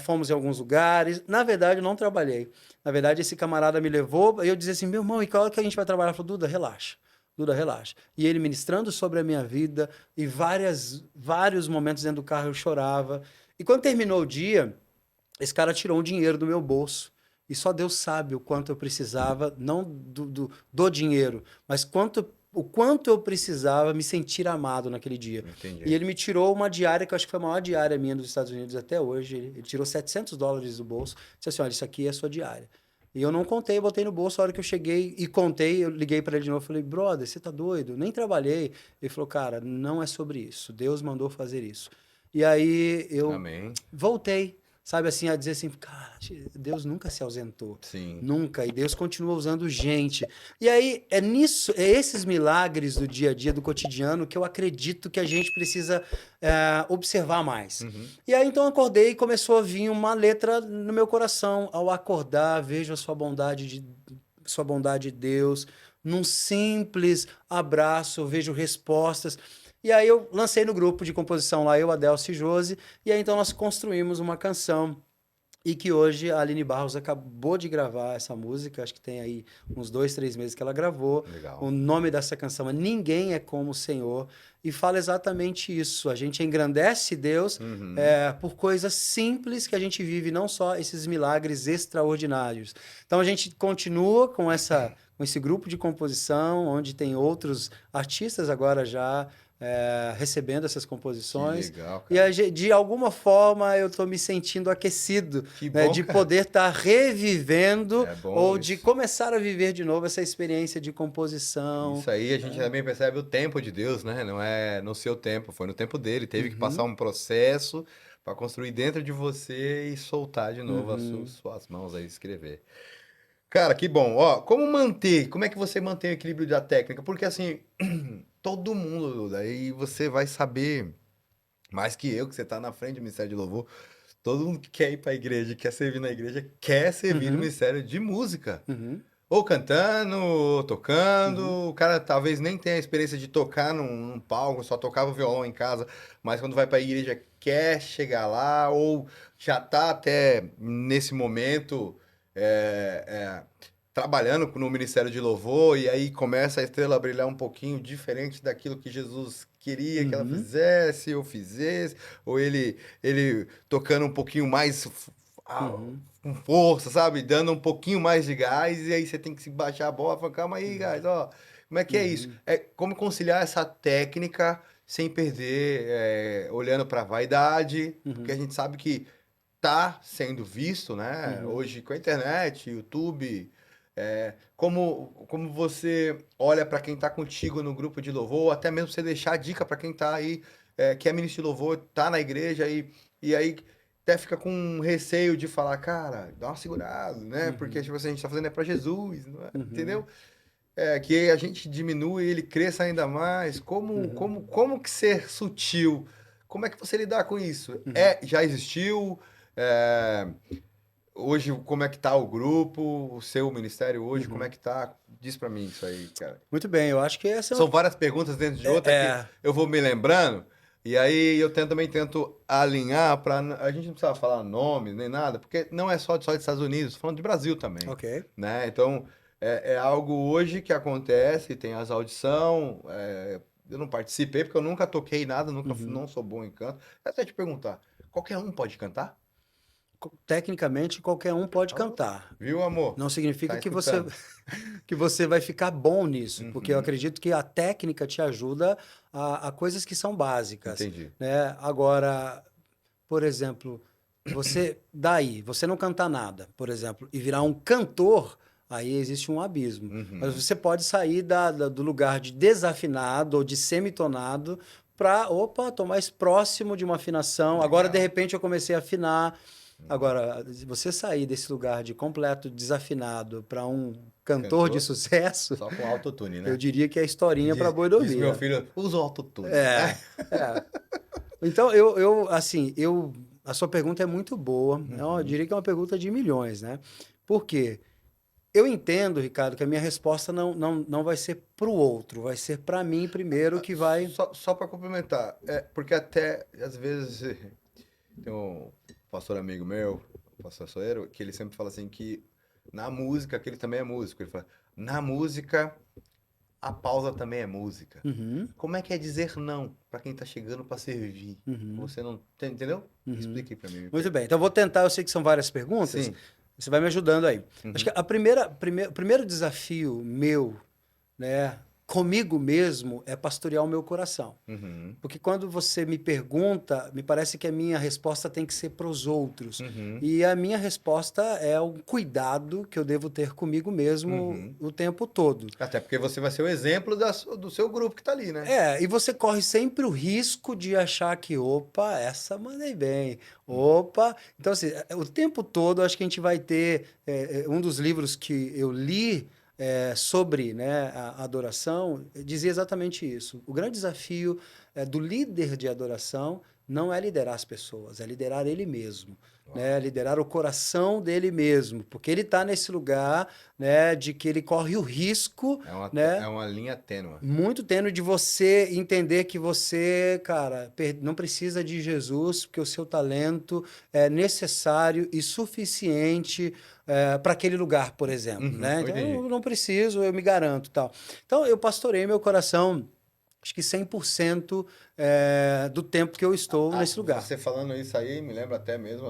fomos em alguns lugares. Na verdade, eu não trabalhei. Na verdade, esse camarada me levou e eu dizia assim: meu irmão, e qual hora que a gente vai trabalhar? Ele falou: Duda, relaxa. Duda, relaxa. E ele ministrando sobre a minha vida e vários momentos dentro do carro eu chorava. E quando terminou o dia, esse cara tirou um dinheiro do meu bolso. E só Deus sabe o quanto eu precisava, não do dinheiro, mas o quanto eu precisava me sentir amado naquele dia. E Entendi. ele me tirou uma diária, que eu acho que foi a maior diária minha nos Estados Unidos até hoje. Ele tirou $700 do bolso. Disse assim: olha, isso aqui é a sua diária. E eu não contei, botei no bolso. A hora que eu cheguei e contei, eu liguei para ele de novo. Falei, brother, você tá doido? Nem trabalhei. Ele falou, cara, não é sobre isso. Deus mandou fazer isso. E aí eu Amém. voltei, sabe assim, a dizer assim, cara, Deus nunca se ausentou. Sim. Nunca. E Deus continua usando gente. E aí é esses milagres do dia a dia, do cotidiano, que eu acredito que a gente precisa observar mais. Uhum. E aí então eu acordei e começou a vir uma letra no meu coração. Ao acordar, vejo a sua bondade de Deus. Num simples abraço, eu vejo respostas. E aí eu lancei no grupo de composição lá, eu, Adelcio e Josi, e aí então nós construímos uma canção e que hoje a Aline Barros acabou de gravar essa música, acho que tem aí uns 2, 3 meses que ela gravou. O Legal. nome dessa canção é Ninguém é Como o Senhor e fala exatamente isso. A gente engrandece Deus Uhum. por coisas simples que a gente vive, não só esses milagres extraordinários. Então a gente continua com esse grupo de composição, onde tem outros artistas agora já recebendo essas Que composições. legal, E cara. de alguma forma eu estou me sentindo aquecido, Que né, bom, de cara. poder estar revivendo É bom ou de isso. começar a viver de novo essa experiência de composição. Isso aí a gente também percebe o tempo de Deus, né? Não é no seu tempo, foi no tempo dele. Teve que passar Uhum, um processo para construir dentro de você e soltar de novo as uhum, suas mãos aí, escrever. Cara, que bom. Ó, como é que você mantém o equilíbrio da técnica? Porque assim, todo mundo, Duda, e você vai saber mais que eu, que você tá na frente do Ministério de Louvor, todo mundo que quer ir para a igreja, quer servir na igreja, quer servir no uhum, Ministério de Música. uhum, Ou cantando, ou uhum, tocando. O cara talvez nem tenha a experiência de tocar num palco, só tocava violão em casa, mas quando vai para a igreja quer chegar lá, ou já tá até nesse momento é, é, trabalhando no Ministério de Louvor, e aí começa a estrela a brilhar um pouquinho diferente daquilo que Jesus queria que ela uhum, fizesse ou fizesse, ou ele tocando um pouquinho mais uhum, com força, sabe? Dando um pouquinho mais de gás, e aí você tem que se baixar a bola e falar, calma aí, guys, ó, como é que é isso? uhum, É como conciliar essa técnica sem perder, olhando para a vaidade, porque a uhum, gente sabe que tá sendo visto, né? uhum, Hoje com a internet, YouTube, Como você olha para quem está contigo no grupo de louvor, ou até mesmo você deixar dica para quem está aí, que é ministro de louvor, tá na igreja e aí até fica com receio de falar, cara, dá uma segurada, né? Porque tipo assim, a gente tá fazendo é para Jesus, não é? Entendeu? Que a gente diminui e ele cresça ainda mais. Como que ser sutil? Como é que você lidar com isso? Já existiu? É, hoje, como é que tá o grupo? O seu ministério hoje, como é que tá? Diz pra mim isso aí, cara. Muito bem, eu acho que essa São várias perguntas dentro de outra que eu vou me lembrando. E aí eu também tento alinhar para a gente não precisa falar nome nem nada, porque não é só dos Estados Unidos, falando de Brasil também, Ok. né? Então é algo hoje que acontece, tem as audição, eu não participei porque eu nunca toquei nada, nunca não sou bom em canto. Até te perguntar, qualquer um pode cantar? Tecnicamente, qualquer um pode cantar. Viu, amor? Não significa Tá que você, escutando? que você vai ficar bom nisso, porque eu acredito que a técnica te ajuda a coisas que são básicas, Entendi. né? Agora, por exemplo, você não cantar nada, por exemplo, e virar um cantor, aí existe um abismo. Mas você pode sair do lugar de desafinado ou de semitonado para, opa, tô mais próximo de uma afinação. Agora, de Legal. repente, eu comecei a afinar. Agora, se você sair desse lugar de completo desafinado para um cantor de Cantor? sucesso, Só com autotune, eu né? diria que é historinha para boi Diz dormir. meu Né? filho, usa o autotune. É, é. Então, assim, a sua pergunta é muito boa. Eu diria que é uma pergunta de milhões, né? Por quê? Eu entendo, Ricardo, que a minha resposta não vai ser para o outro, vai ser para mim primeiro que vai. Só para complementar, porque até às vezes tem um pastor amigo meu, o pastor Soeiro, que ele sempre fala assim que na música, que ele também é músico, ele fala, na música a pausa também é música. Uhum, Como é que é dizer não para quem tá chegando para servir? uhum, Você não, entendeu? uhum. Explique para mim. Muito bem, então eu vou tentar, eu sei que são várias perguntas, Sim. você vai me ajudando aí. Acho que Uhum. o primeiro desafio meu, né, comigo mesmo, é pastorear o meu coração. Uhum. Porque quando você me pergunta, me parece que a minha resposta tem que ser para os outros. Uhum. E a minha resposta é o cuidado que eu devo ter comigo mesmo Uhum. o tempo todo. Até porque você vai ser o exemplo do seu grupo que tá ali, né? E você corre sempre o risco de achar que, opa, essa mandei bem, opa. Então, assim, o tempo todo acho que a gente vai ter. Um dos livros que eu li sobre, né, a adoração dizia exatamente isso. O grande desafio do líder de adoração não é liderar as pessoas, é liderar ele mesmo. Né, Uau. liderar o coração dele mesmo, porque ele está nesse lugar, né, de que ele corre o risco, É né, uma linha tênue. muito tênue de você entender que você, cara, não precisa de Jesus, porque o seu talento é necessário e suficiente para aquele lugar, por exemplo, Uhum. né? Eu Então, entendi. eu não preciso, eu me garanto, tal. Então, eu pastorei meu coração, acho que 100% do tempo que eu estou nesse lugar. Você falando isso aí, me lembra até mesmo.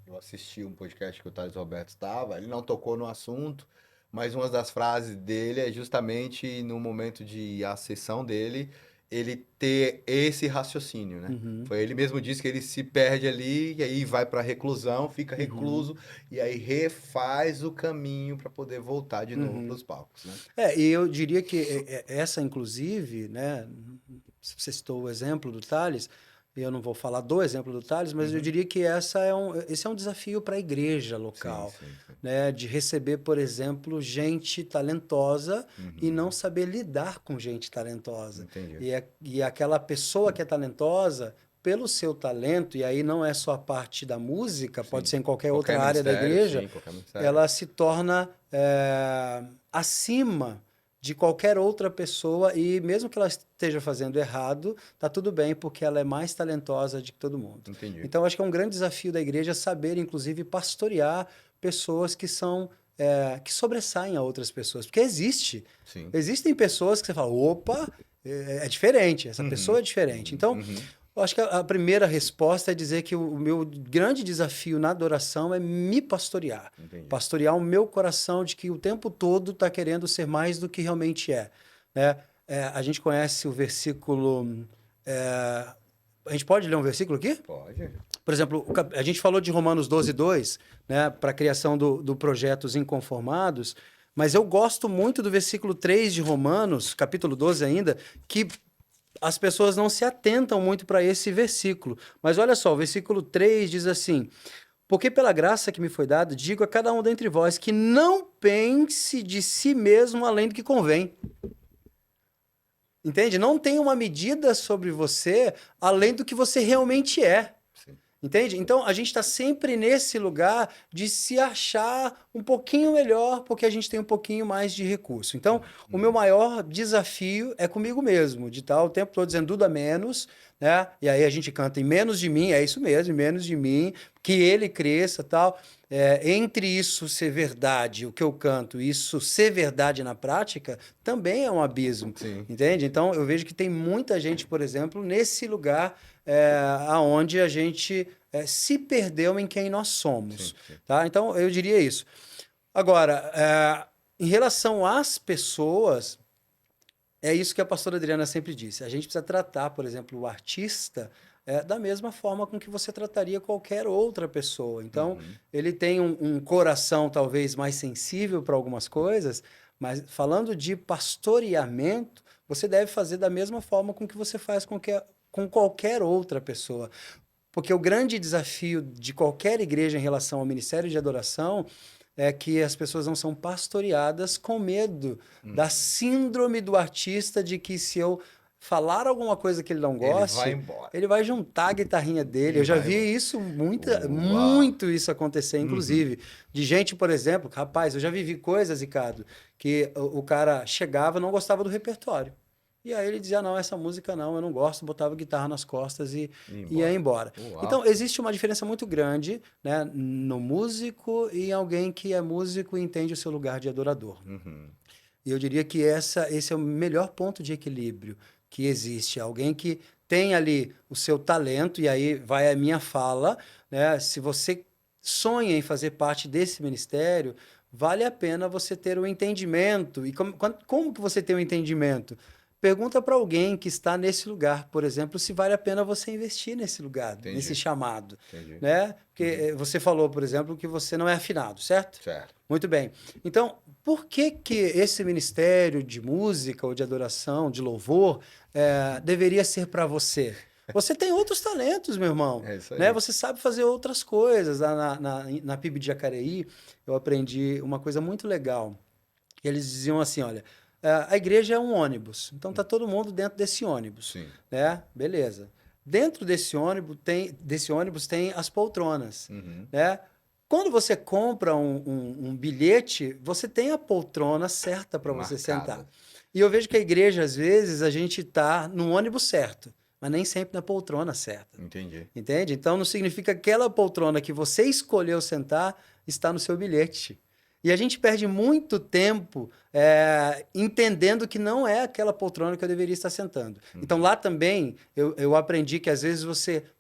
Eu assisti um podcast que o Thales Roberto estava, ele não tocou no assunto, mas uma das frases dele é justamente no momento de a sessão dele, ele ter esse raciocínio, né? Uhum, Foi ele mesmo disse que ele se perde ali e aí vai para reclusão, fica uhum, recluso e aí refaz o caminho para poder voltar de novo para uhum. os palcos, né? E eu diria que essa, inclusive, né, você citou o exemplo do Tales, e eu não vou falar do exemplo do Tales, mas eu Uhum. diria que esse é um desafio para a igreja Sim, local, sim, sim. né, de receber, por exemplo, gente talentosa e não Uhum. saber lidar com gente talentosa. Entendi. E aquela pessoa que é talentosa, pelo seu talento, e aí não é só a parte da música, pode Sim. ser em qualquer Qualquer outra área da ministério, igreja, sim, qualquer ministério. ela se torna acima de qualquer outra pessoa e mesmo que ela esteja fazendo errado, tá tudo bem porque ela é mais talentosa de que todo mundo. Entendi. Então, acho que é um grande desafio da igreja saber, inclusive, pastorear pessoas que são que sobressaem a outras pessoas, porque Sim. existem pessoas que você fala, opa, é diferente, essa pessoa Uhum. é diferente. Então, Uhum. eu acho que a primeira resposta é dizer que o meu grande desafio na adoração é me pastorear. Entendi. Pastorear o meu coração de que o tempo todo está querendo ser mais do que realmente é. Né? A gente conhece o versículo A gente pode ler um versículo aqui? Pode. Por exemplo, a gente falou de Romanos 12:2, né, para a criação do projeto Os Inconformados, mas eu gosto muito do versículo 3 de Romanos, capítulo 12 ainda, que as pessoas não se atentam muito para esse versículo. Mas olha só, o versículo 3 diz assim: porque pela graça que me foi dada, digo a cada um dentre vós que não pense de si mesmo além do que convém. Entende? Não tem uma medida sobre você além do que você realmente é. Sim. Entende? Então, a gente está sempre nesse lugar de se achar um pouquinho melhor, porque a gente tem um pouquinho mais de recurso. Então, o meu maior desafio é comigo mesmo, de estar o tempo todo dizendo Duda menos, né? E aí a gente canta em menos de mim, é isso mesmo, em menos de mim, que ele cresça tal. Entre isso ser verdade, o que eu canto, isso ser verdade na prática, também é um abismo. Sim. Entende? Então, eu vejo que tem muita gente, por exemplo, nesse lugar aonde a gente se perdeu em quem nós somos. Sim, sim. Tá? Então, eu diria isso. Agora, em relação às pessoas, é isso que a pastora Adriana sempre disse. A gente precisa tratar, por exemplo, o artista da mesma forma com que você trataria qualquer outra pessoa. Então, ele tem um coração talvez mais sensível para algumas coisas, mas falando de pastoreamento, você deve fazer da mesma forma com que você faz com qualquer outra pessoa. Porque o grande desafio de qualquer igreja em relação ao ministério de adoração é que as pessoas não são pastoreadas com medo da síndrome do artista de que se eu falar alguma coisa que ele não goste, vai embora. ele vai juntar a guitarrinha dele. E Eu já vai vi embora. isso Uau. muito isso acontecer, inclusive. De gente, por exemplo, rapaz, eu já vivi coisas, Ricardo, que o cara chegava e não gostava do repertório. E aí ele dizia, não, essa música não, eu não gosto, botava guitarra nas costas e ia embora. Uau. Então, existe uma diferença muito grande, né, no músico e em alguém que é músico e entende o seu lugar de adorador. E eu diria que esse é o melhor ponto de equilíbrio que existe. Alguém que tem ali o seu talento, e aí vai a minha fala, né? Se você sonha em fazer parte desse ministério, vale a pena você ter o entendimento. E como que você tem o entendimento? Pergunta para alguém que está nesse lugar, por exemplo, se vale a pena você investir nesse lugar, Entendi. nesse chamado. Entendi. Né? Porque você falou, por exemplo, que você não é afinado, certo? Certo. Muito bem. Então, por que esse ministério de música ou de adoração, de louvor, deveria ser para você? Você tem outros talentos, meu irmão. É isso aí. Né? Você sabe fazer outras coisas. Na PIB de Jacareí, eu aprendi uma coisa muito legal. Eles diziam assim, olha, a igreja é um ônibus, então tá todo mundo dentro desse ônibus. Sim. Né? Beleza. Dentro desse ônibus tem as poltronas. Né? Quando você compra um bilhete, você tem a poltrona certa para você sentar. E eu vejo que a igreja, às vezes, a gente está no ônibus certo, mas nem sempre na poltrona certa. Entendi. Entende? Então, não significa que aquela poltrona que você escolheu sentar está no seu bilhete. E a gente perde muito tempo entendendo que não é aquela poltrona que eu deveria estar sentando. Então, lá também, eu aprendi que às vezes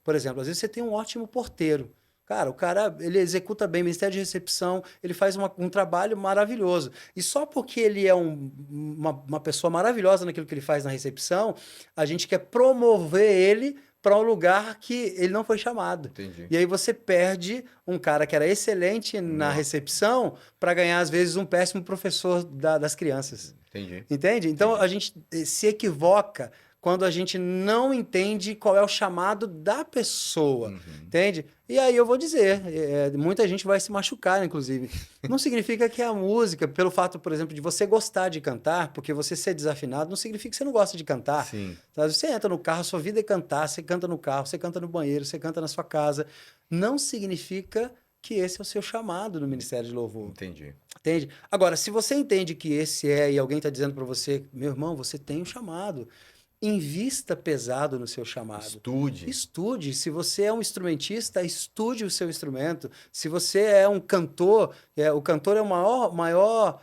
por exemplo, às vezes você tem um ótimo porteiro. Cara, o cara, ele executa bem, ministério de recepção, ele faz um trabalho maravilhoso. E só porque ele é uma pessoa maravilhosa naquilo que ele faz na recepção, a gente quer promover ele para um lugar que ele não foi chamado. Entendi. E aí você perde um cara que era excelente na recepção para ganhar, às vezes, um péssimo professor das crianças. Entendi. Entende? Então, a gente se equivoca quando a gente não entende qual é o chamado da pessoa, entende? E aí eu vou dizer, muita gente vai se machucar, inclusive. Não significa que a música, pelo fato, por exemplo, de você gostar de cantar, porque você ser desafinado, não significa que você não gosta de cantar. Sim. Você entra no carro, a sua vida é cantar, você canta no carro, você canta no banheiro, você canta na sua casa. Não significa que esse é o seu chamado no Ministério de Louvor. Entendi. Entende? Agora, se você entende que esse e alguém está dizendo para você, meu irmão, você tem um chamado. Invista pesado no seu chamado. Estude. Estude. Se você é um instrumentista, estude o seu instrumento. Se você é um cantor, o cantor é o maior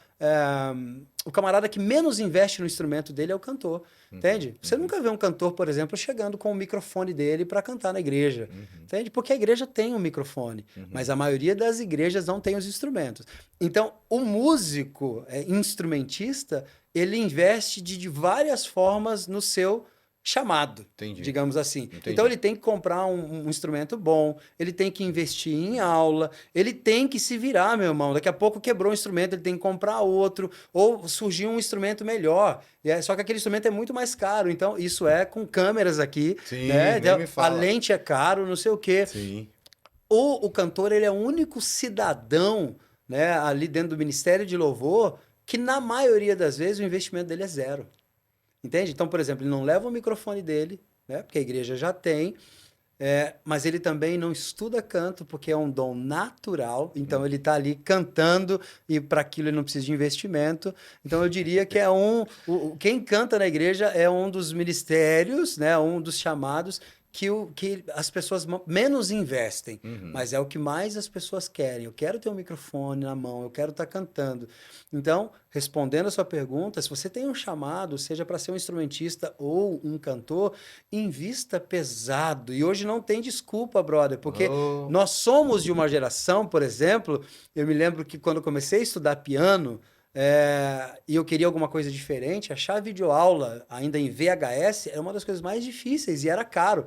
o camarada que menos investe no instrumento dele é o cantor. Entende? Você nunca vê um cantor, por exemplo, chegando com o microfone dele para cantar na igreja. Entende? Porque a igreja tem um microfone, mas a maioria das igrejas não tem os instrumentos. Então, o músico instrumentista, ele investe de várias formas no seu chamado, Entendi. digamos assim. Entendi. Então ele tem que comprar um instrumento bom, ele tem que investir em aula, ele tem que se virar, meu irmão. Daqui a pouco quebrou um instrumento, ele tem que comprar outro, ou surgiu um instrumento melhor. Só que aquele instrumento é muito mais caro. Então, isso é com câmeras aqui, Sim, né? nem Então, me a fala. lente é caro, não sei o quê. Sim. O cantor, ele é o único cidadão, né, ali dentro do Ministério de Louvor, que na maioria das vezes o investimento dele é zero. Entende? Então, por exemplo, ele não leva o microfone dele, né? Porque a igreja já tem, mas ele também não estuda canto, porque é um dom natural. Então, ele está ali cantando e para aquilo ele não precisa de investimento. Então, eu diria que quem canta na igreja é um dos ministérios, né? Um dos chamados que as pessoas menos investem, mas é o que mais as pessoas querem. Eu quero ter um microfone na mão, eu quero estar cantando. Então, respondendo a sua pergunta, se você tem um chamado, seja para ser um instrumentista ou um cantor, invista pesado. E hoje não tem desculpa, brother, porque nós somos de uma geração, por exemplo, eu me lembro que quando eu comecei a estudar piano, e eu queria alguma coisa diferente, achar videoaula ainda em VHS era uma das coisas mais difíceis e era caro.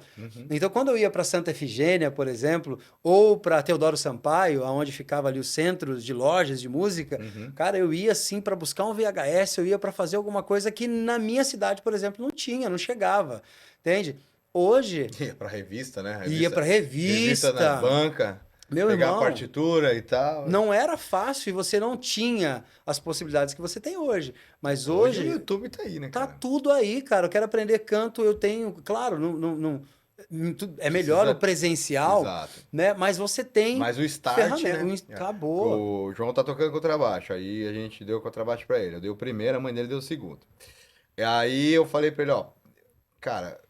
Então, quando eu ia para Santa Efigênia, por exemplo, ou para Teodoro Sampaio, onde ficava ali os centros de lojas de música, cara, eu ia assim para buscar um VHS, eu ia para fazer alguma coisa que na minha cidade, por exemplo, não tinha, não chegava, entende? Hoje Ia pra revista, né? ia para Revista na revista. banca, Meu pegar a irmão, partitura e tal. não era fácil e você não tinha as possibilidades que você tem hoje. Mas Hoje o hoje YouTube tá aí, né, tá cara? tudo aí, cara. Eu quero aprender canto, eu tenho, claro, é melhor o Precisa. presencial, Exato. né? Mas você tem Mas o start, ferramenta. né? Acabou. O João tá tocando contrabaixo. Aí a gente deu contrabaixo pra ele. Eu dei o primeiro, a mãe dele deu o segundo. E aí eu falei pra ele, ó, cara,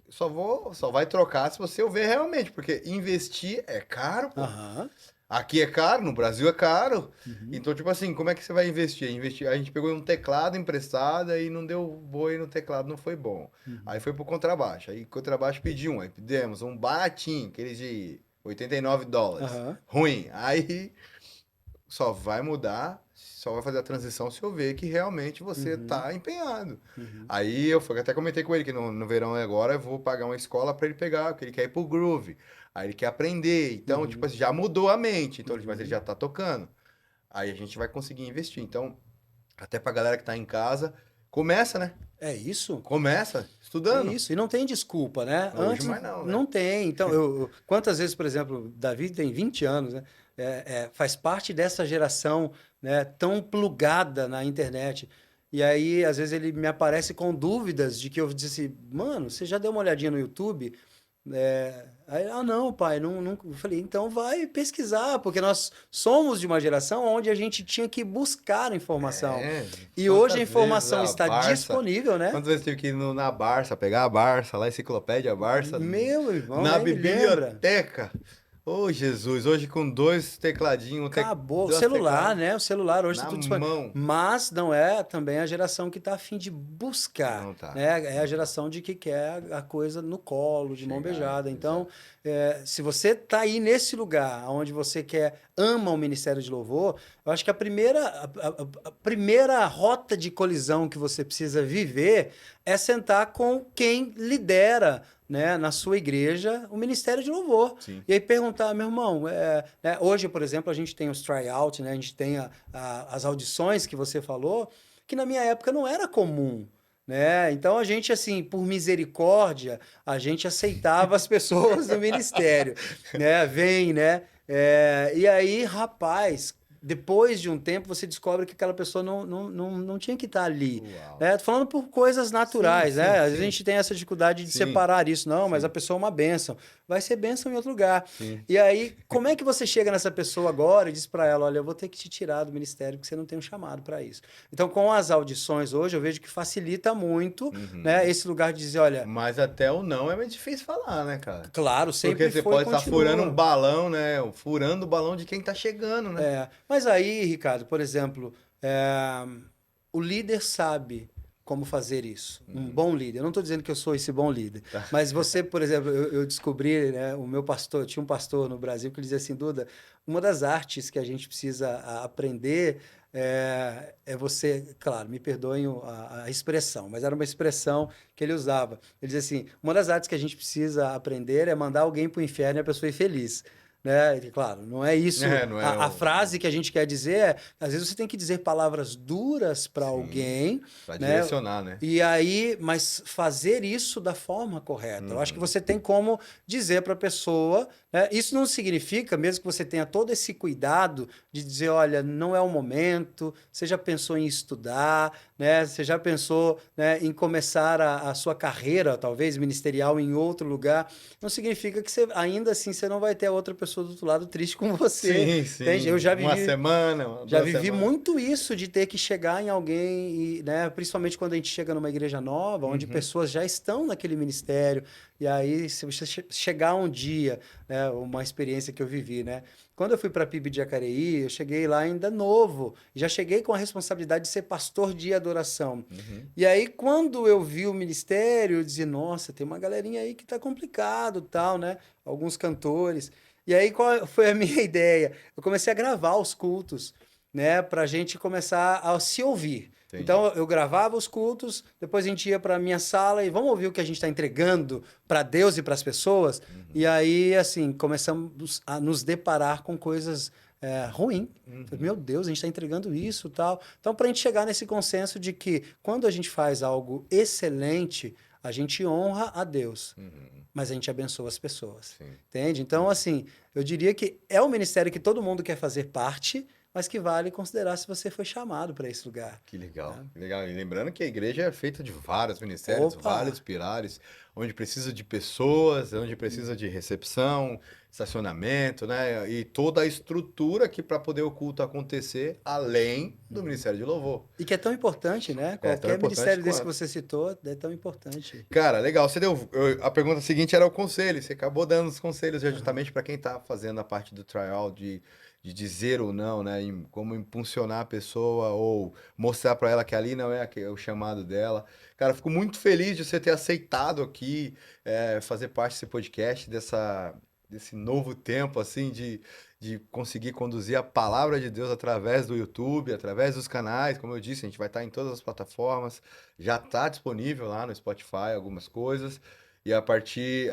só vai trocar se você ver realmente, porque investir é caro, pô. Aham. Aqui é caro, no Brasil é caro. Uhum. Então, tipo assim, como é que você vai investir? A gente pegou um teclado emprestado e não deu boi no teclado, não foi bom. Aí foi pro contrabaixo. Aí o contrabaixo pediu um, aí pedimos um baratinho, aqueles de $89. Aham. Ruim. Aí só vai mudar, só vai fazer a transição se eu ver que realmente você tá empenhado. Aí até comentei com ele que no verão agora eu vou pagar uma escola para ele pegar, porque ele quer ir pro groove. Aí ele quer aprender. Então, tipo assim, já mudou a mente. Então, mas ele já tá tocando. Aí a gente vai conseguir investir. Então, até pra galera que tá em casa, começa, né? É isso? Começa É estudando. isso. E não tem desculpa, né? Hoje Antes mais não, né? não tem. Então, quantas vezes, por exemplo, Davi tem 20 anos, né? Faz parte dessa geração, né, tão plugada na internet. E aí, às vezes, ele me aparece com dúvidas de que eu disse, mano, você já deu uma olhadinha no YouTube? Aí, não, pai, não. Eu falei, então vai pesquisar, porque nós somos de uma geração onde a gente tinha que buscar informação. E hoje a Quantas informação vezes a está Barça- disponível, né? Quantas vezes tive que ir na Barça, pegar a Barça, lá, a enciclopédia Barça, Meu irmão, na nem me lembra. biblioteca. Ô, Jesus, hoje com dois tecladinhos, Acabou. O duas celular, tecladas né? O celular hoje na está tudo disponível. mão. Mas não é também a geração que está a fim de buscar, Não tá. né? É a geração de que quer a coisa no colo, de mão Chegar, beijada. Então, se você está aí nesse lugar onde você ama o Ministério de Louvor, eu acho que a primeira rota de colisão que você precisa viver é sentar com quem lidera, né, na sua igreja, o Ministério de Louvor. Sim. E aí perguntar, meu irmão, né, hoje, por exemplo, a gente tem os try-out, né, a gente tem as audições que você falou, que na minha época não era comum. Né? Então a gente, assim, por misericórdia, a gente aceitava as pessoas do ministério. Né? Vem, né? E aí, rapaz, depois de um tempo, você descobre que aquela pessoa não tinha que estar ali. Uau. Né? Tô falando por coisas naturais, Sim, né? sim, Às vezes sim. a gente tem essa dificuldade de Sim, separar isso. Não, mas sim. a pessoa é uma bênção. Vai ser bênção em outro lugar. Sim. E aí, como é que você chega nessa pessoa agora e diz para ela, olha, eu vou ter que te tirar do ministério porque você não tem um chamado para isso. Então, com as audições hoje, eu vejo que facilita muito, né, esse lugar de dizer, olha... Mas até o não é muito difícil falar, né, cara? Claro, sempre Porque você foi e pode estar continua. furando um balão, né? Furando o balão de quem tá chegando, né? Mas aí, Ricardo, por exemplo, o líder sabe como fazer isso. Um bom líder. Eu não estou dizendo que eu sou esse bom líder. Mas você, por exemplo, eu descobri, né, o meu pastor, tinha um pastor no Brasil que ele dizia assim, Duda, uma das artes que a gente precisa aprender é você, claro, me perdoem a expressão, mas era uma expressão que ele usava. Ele dizia assim, uma das artes que a gente precisa aprender é mandar alguém para o inferno e a pessoa ir feliz. Né? E, claro, não é isso. Não é A frase que a gente quer dizer é, às vezes você tem que dizer palavras duras para Sim, alguém, pra né? direcionar, né? E aí, mas fazer isso da forma correta. Eu acho que você tem como dizer para a pessoa, né? Isso não significa, mesmo que você tenha todo esse cuidado de dizer, olha, não é o momento, você já pensou em estudar, né? Você já pensou, né, em começar a sua carreira, talvez, ministerial em outro lugar. Não significa que você, ainda assim você não vai ter a outra pessoa do outro lado triste com você. Sim, Entende? Eu sim. Uma semana, já 2 semanas. vivi muito isso de ter que chegar em alguém, e, né, principalmente quando a gente chega numa igreja nova, onde pessoas já estão naquele ministério, e aí se você chegar um dia, né, uma experiência que eu vivi, né? Quando eu fui para a PIB de Jacareí, eu cheguei lá ainda novo, já cheguei com a responsabilidade de ser pastor de adoração. E aí, quando eu vi o ministério, eu dizia, nossa, tem uma galerinha aí que tá complicado, tal, né? Alguns cantores. E aí, qual foi a minha ideia? Eu comecei a gravar os cultos, né, para a gente começar a se ouvir. Entendi. Então, eu gravava os cultos, depois a gente ia para a minha sala e vamos ouvir o que a gente está entregando para Deus e para as pessoas. E aí, assim, começamos a nos deparar com coisas ruins. Meu Deus, a gente está entregando isso, tal. Então, para a gente chegar nesse consenso de que quando a gente faz algo excelente, a gente honra a Deus, mas a gente abençoa as pessoas. Sim. Entende? Então, assim, eu diria que é um ministério que todo mundo quer fazer parte, mas que vale considerar se você foi chamado para esse lugar. Que legal, Né? que legal. E lembrando que a igreja é feita de vários ministérios, Opa! vários pilares, onde precisa de pessoas, onde precisa de recepção, estacionamento, né? E toda a estrutura que para poder o culto acontecer, além do Ministério de Louvor. E que é tão importante, né? É tão Qualquer importante ministério desse que quanto. você citou é tão importante. Cara, legal. Você deu. A pergunta seguinte era o conselho. Você acabou dando os conselhos já justamente para quem está fazendo a parte do trial de dizer ou não, né? Como impulsionar a pessoa ou mostrar para ela que ali não é o chamado dela. Cara, fico muito feliz de você ter aceitado aqui fazer parte desse podcast, desse novo tempo, assim, de conseguir conduzir a palavra de Deus através do YouTube, através dos canais. Como eu disse, a gente vai estar em todas as plataformas. Já está disponível lá no Spotify algumas coisas. E a partir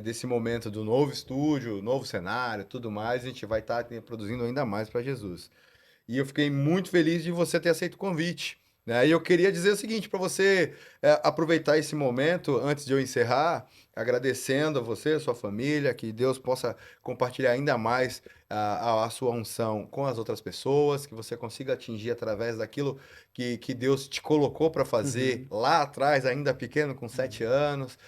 desse momento do novo estúdio, novo cenário, tudo mais, a gente vai estar produzindo ainda mais para Jesus. E eu fiquei muito feliz de você ter aceito o convite. Né? E eu queria dizer o seguinte para você aproveitar esse momento, antes de eu encerrar, agradecendo a você, a sua família, que Deus possa compartilhar ainda mais a sua unção com as outras pessoas, que você consiga atingir através daquilo que Deus te colocou para fazer lá atrás, ainda pequeno, com 7 anos.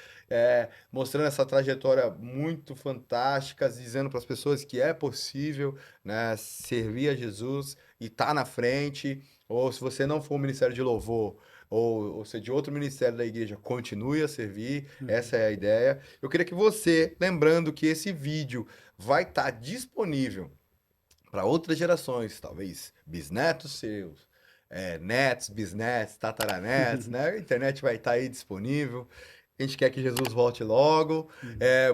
Mostrando essa trajetória muito fantástica, dizendo para as pessoas que é possível, né, servir a Jesus e estar na frente. Ou se você não for um ministério de louvor, ou ser de outro ministério da igreja, continue a servir. Essa é a ideia. Eu queria que você, lembrando que esse vídeo vai estar disponível para outras gerações, talvez bisnetos seus, netos, bisnetos, tataranetos, né? A internet vai estar aí disponível. A gente quer que Jesus volte logo,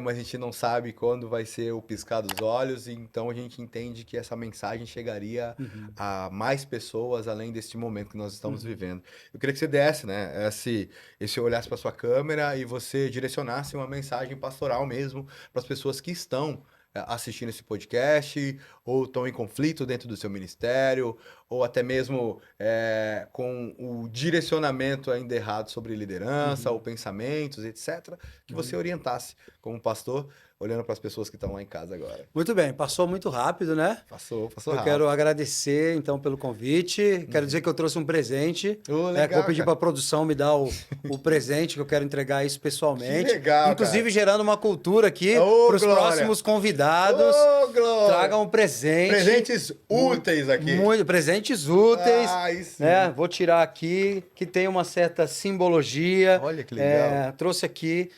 mas a gente não sabe quando vai ser o piscar dos olhos, e então a gente entende que essa mensagem chegaria a mais pessoas além deste momento que nós estamos vivendo. Eu queria que você desse, né, esse olhasse para sua câmera e você direcionasse uma mensagem pastoral mesmo para as pessoas que estão assistindo esse podcast, ou estão em conflito dentro do seu ministério, ou até mesmo com o direcionamento ainda errado sobre liderança, ou pensamentos, etc., que você orientasse como pastor, olhando para as pessoas que estão lá em casa agora. Muito bem, passou muito rápido, né? Passou Eu rápido. quero agradecer, então, pelo convite. Quero dizer que eu trouxe um presente. Legal, que eu vou pedir para cara. a produção me dar o presente, que eu quero entregar isso pessoalmente. Que legal, Inclusive, cara. gerando uma cultura aqui Ô, para os glória. próximos convidados. Ô, glória. Tragam um presente. Presentes úteis aqui. Muito, presentes úteis. Aí sim. Né? Vou tirar aqui, que tem uma certa simbologia. Olha que legal. Trouxe aqui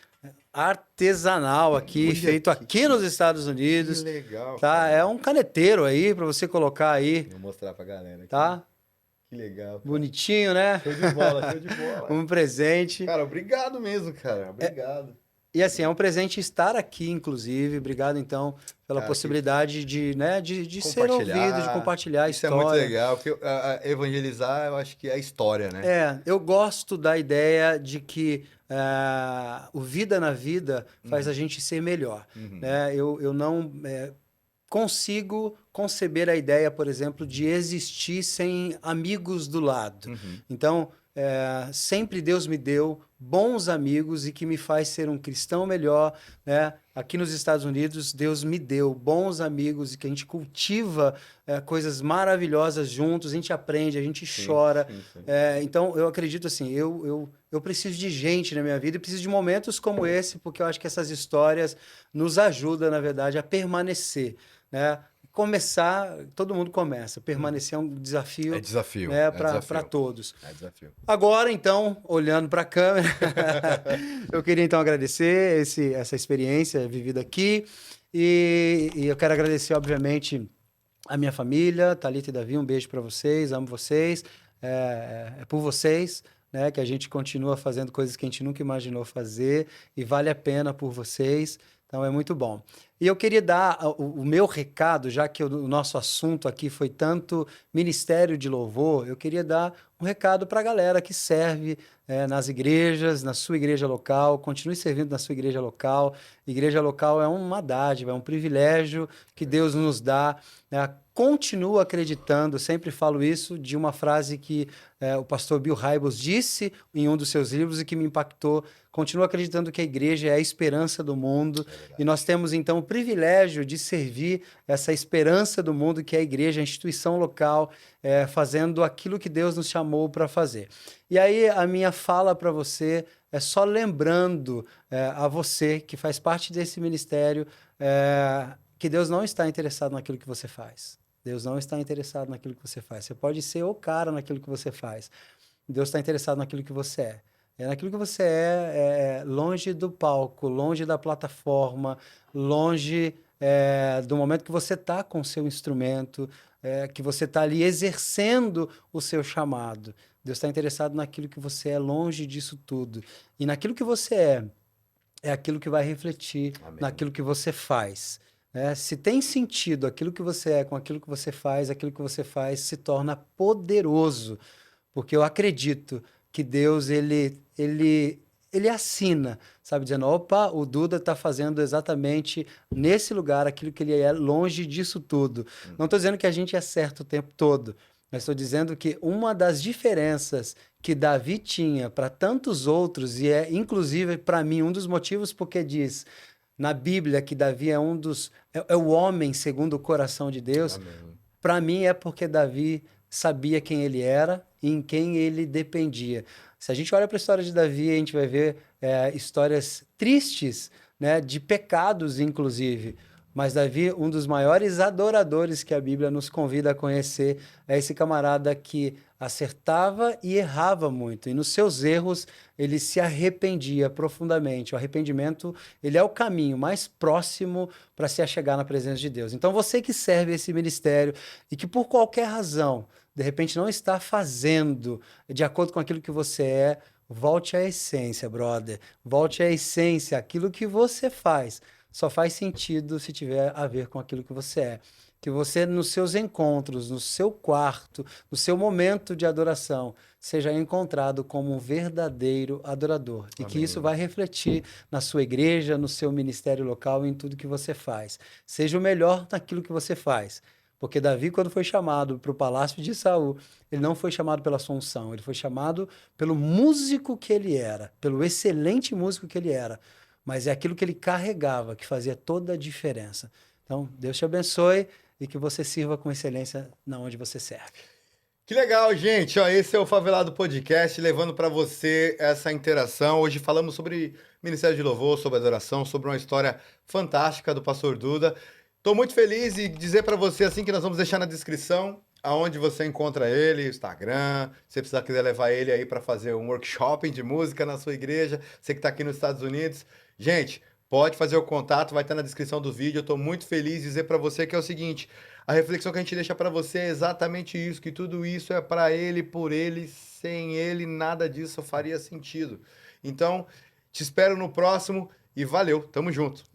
artesanal aqui, Olha feito aqui nos Estados Unidos. Que legal, Tá? cara. É um caneteiro aí para você colocar aí, Vou mostrar pra galera aqui. tá? Que legal. Cara. Bonitinho, né? Show de bola, show de bola. Um presente. Cara, obrigado mesmo, cara. Obrigado. E assim, é um presente estar aqui, inclusive. Obrigado, então, pela Cara, possibilidade de, né, de ser ouvido, de compartilhar. compartilhar a Isso é muito história. legal, porque evangelizar, eu acho que é a história, né? Eu gosto da ideia de que o Vida na Vida faz a Uhum, gente ser melhor. uhum, Né? Eu não consigo conceber a ideia, por exemplo, de existir sem amigos do lado. uhum. Então, sempre Deus me deu bons amigos e que me faz ser um cristão melhor, né? Aqui nos Estados Unidos, Deus me deu bons amigos e que a gente cultiva coisas maravilhosas juntos, a gente aprende, a gente Sim, chora. sim, sim. Então, eu acredito assim, eu preciso de gente na minha vida e preciso de momentos como esse, porque eu acho que essas histórias nos ajudam, na verdade, a permanecer, né? Começar, todo mundo começa, Uhum. permanecer é um É desafio, desafio, né, é para desafio, todos. é desafio. Agora, então, olhando para a câmera, eu queria então agradecer essa experiência vivida aqui e eu quero agradecer, obviamente, a minha família, Thalita e Davi, um beijo para vocês, amo vocês, é por vocês, né, que a gente continua fazendo coisas que a gente nunca imaginou fazer e vale a pena por vocês, então é muito bom. E eu queria dar o meu recado, já que o nosso assunto aqui foi tanto ministério de louvor, eu queria dar um recado para a galera que serve nas igrejas, na sua igreja local, continue servindo na sua igreja local. Igreja local é uma dádiva, é um privilégio que Deus nos dá, né? Continuo acreditando, sempre falo isso, de uma frase que o pastor Bill Hybels disse em um dos seus livros e que me impactou. Continuo acreditando que a igreja é a esperança do mundo É e nós verdade. temos então o privilégio de servir essa esperança do mundo que é a igreja, a instituição local, fazendo aquilo que Deus nos chamou para fazer. E aí a minha fala para você é só lembrando a você que faz parte desse ministério que Deus não está interessado naquilo que você faz. Deus não está interessado naquilo que você faz. Você pode ser o cara naquilo que você faz. Deus está interessado naquilo que você é. Naquilo que você longe do palco, longe da plataforma, longe do momento que você está com o seu instrumento, que você está ali exercendo o seu chamado. Deus está interessado naquilo que você é, longe disso tudo. E naquilo que você é aquilo que vai refletir Amém. naquilo que você faz. Se tem sentido aquilo que você é com aquilo que você faz se torna poderoso, porque eu acredito que Deus ele assina, sabe, dizendo, opa, o Duda está fazendo exatamente nesse lugar aquilo que ele é, longe disso tudo. Não estou Uhum. dizendo que a gente acerta o tempo todo, mas estou dizendo que uma das diferenças que Davi tinha para tantos outros, e é inclusive para mim um dos motivos porque diz na Bíblia que Davi é o homem segundo o coração de Deus, Amém. para mim é porque Davi sabia quem ele era e em quem ele dependia. Se a gente olha para a história de Davi, a gente vai ver histórias tristes, né, de pecados, inclusive. Mas Davi, um dos maiores adoradores que a Bíblia nos convida a conhecer, é esse camarada que acertava e errava muito. E nos seus erros, ele se arrependia profundamente. O arrependimento, ele é o caminho mais próximo para se achegar na presença de Deus. Então, você que serve esse ministério e que por qualquer razão, de repente, não está fazendo de acordo com aquilo que você é, volte à essência, brother. Volte à essência. Aquilo que você faz só faz sentido se tiver a ver com aquilo que você é. Que você, nos seus encontros, no seu quarto, no seu momento de adoração, seja encontrado como um verdadeiro adorador. E que isso Amém. vai refletir na sua igreja, no seu ministério local, em tudo que você faz. Seja o melhor naquilo que você faz. Porque Davi, quando foi chamado para o palácio de Saul, ele não foi chamado pela sua unção, ele foi chamado pelo músico que ele era, pelo excelente músico que ele era. Mas é aquilo que ele carregava que fazia toda a diferença. Então, Deus te abençoe e que você sirva com excelência na onde você serve. Que legal, gente. Ó, esse é o Favelado Podcast, levando para você essa interação. Hoje falamos sobre Ministério de Louvor, sobre adoração, sobre uma história fantástica do Pastor Duda. Estou muito feliz e dizer para você assim que nós vamos deixar na descrição aonde você encontra ele, Instagram. Se você precisar quiser levar ele aí para fazer um workshop de música na sua igreja, você que está aqui nos Estados Unidos. Gente, pode fazer o contato, vai estar na descrição do vídeo. Eu estou muito feliz de dizer para você que é o seguinte: a reflexão que a gente deixa para você é exatamente isso, que tudo isso é para ele, por ele, sem ele nada disso faria sentido. Então, te espero no próximo e valeu, tamo junto.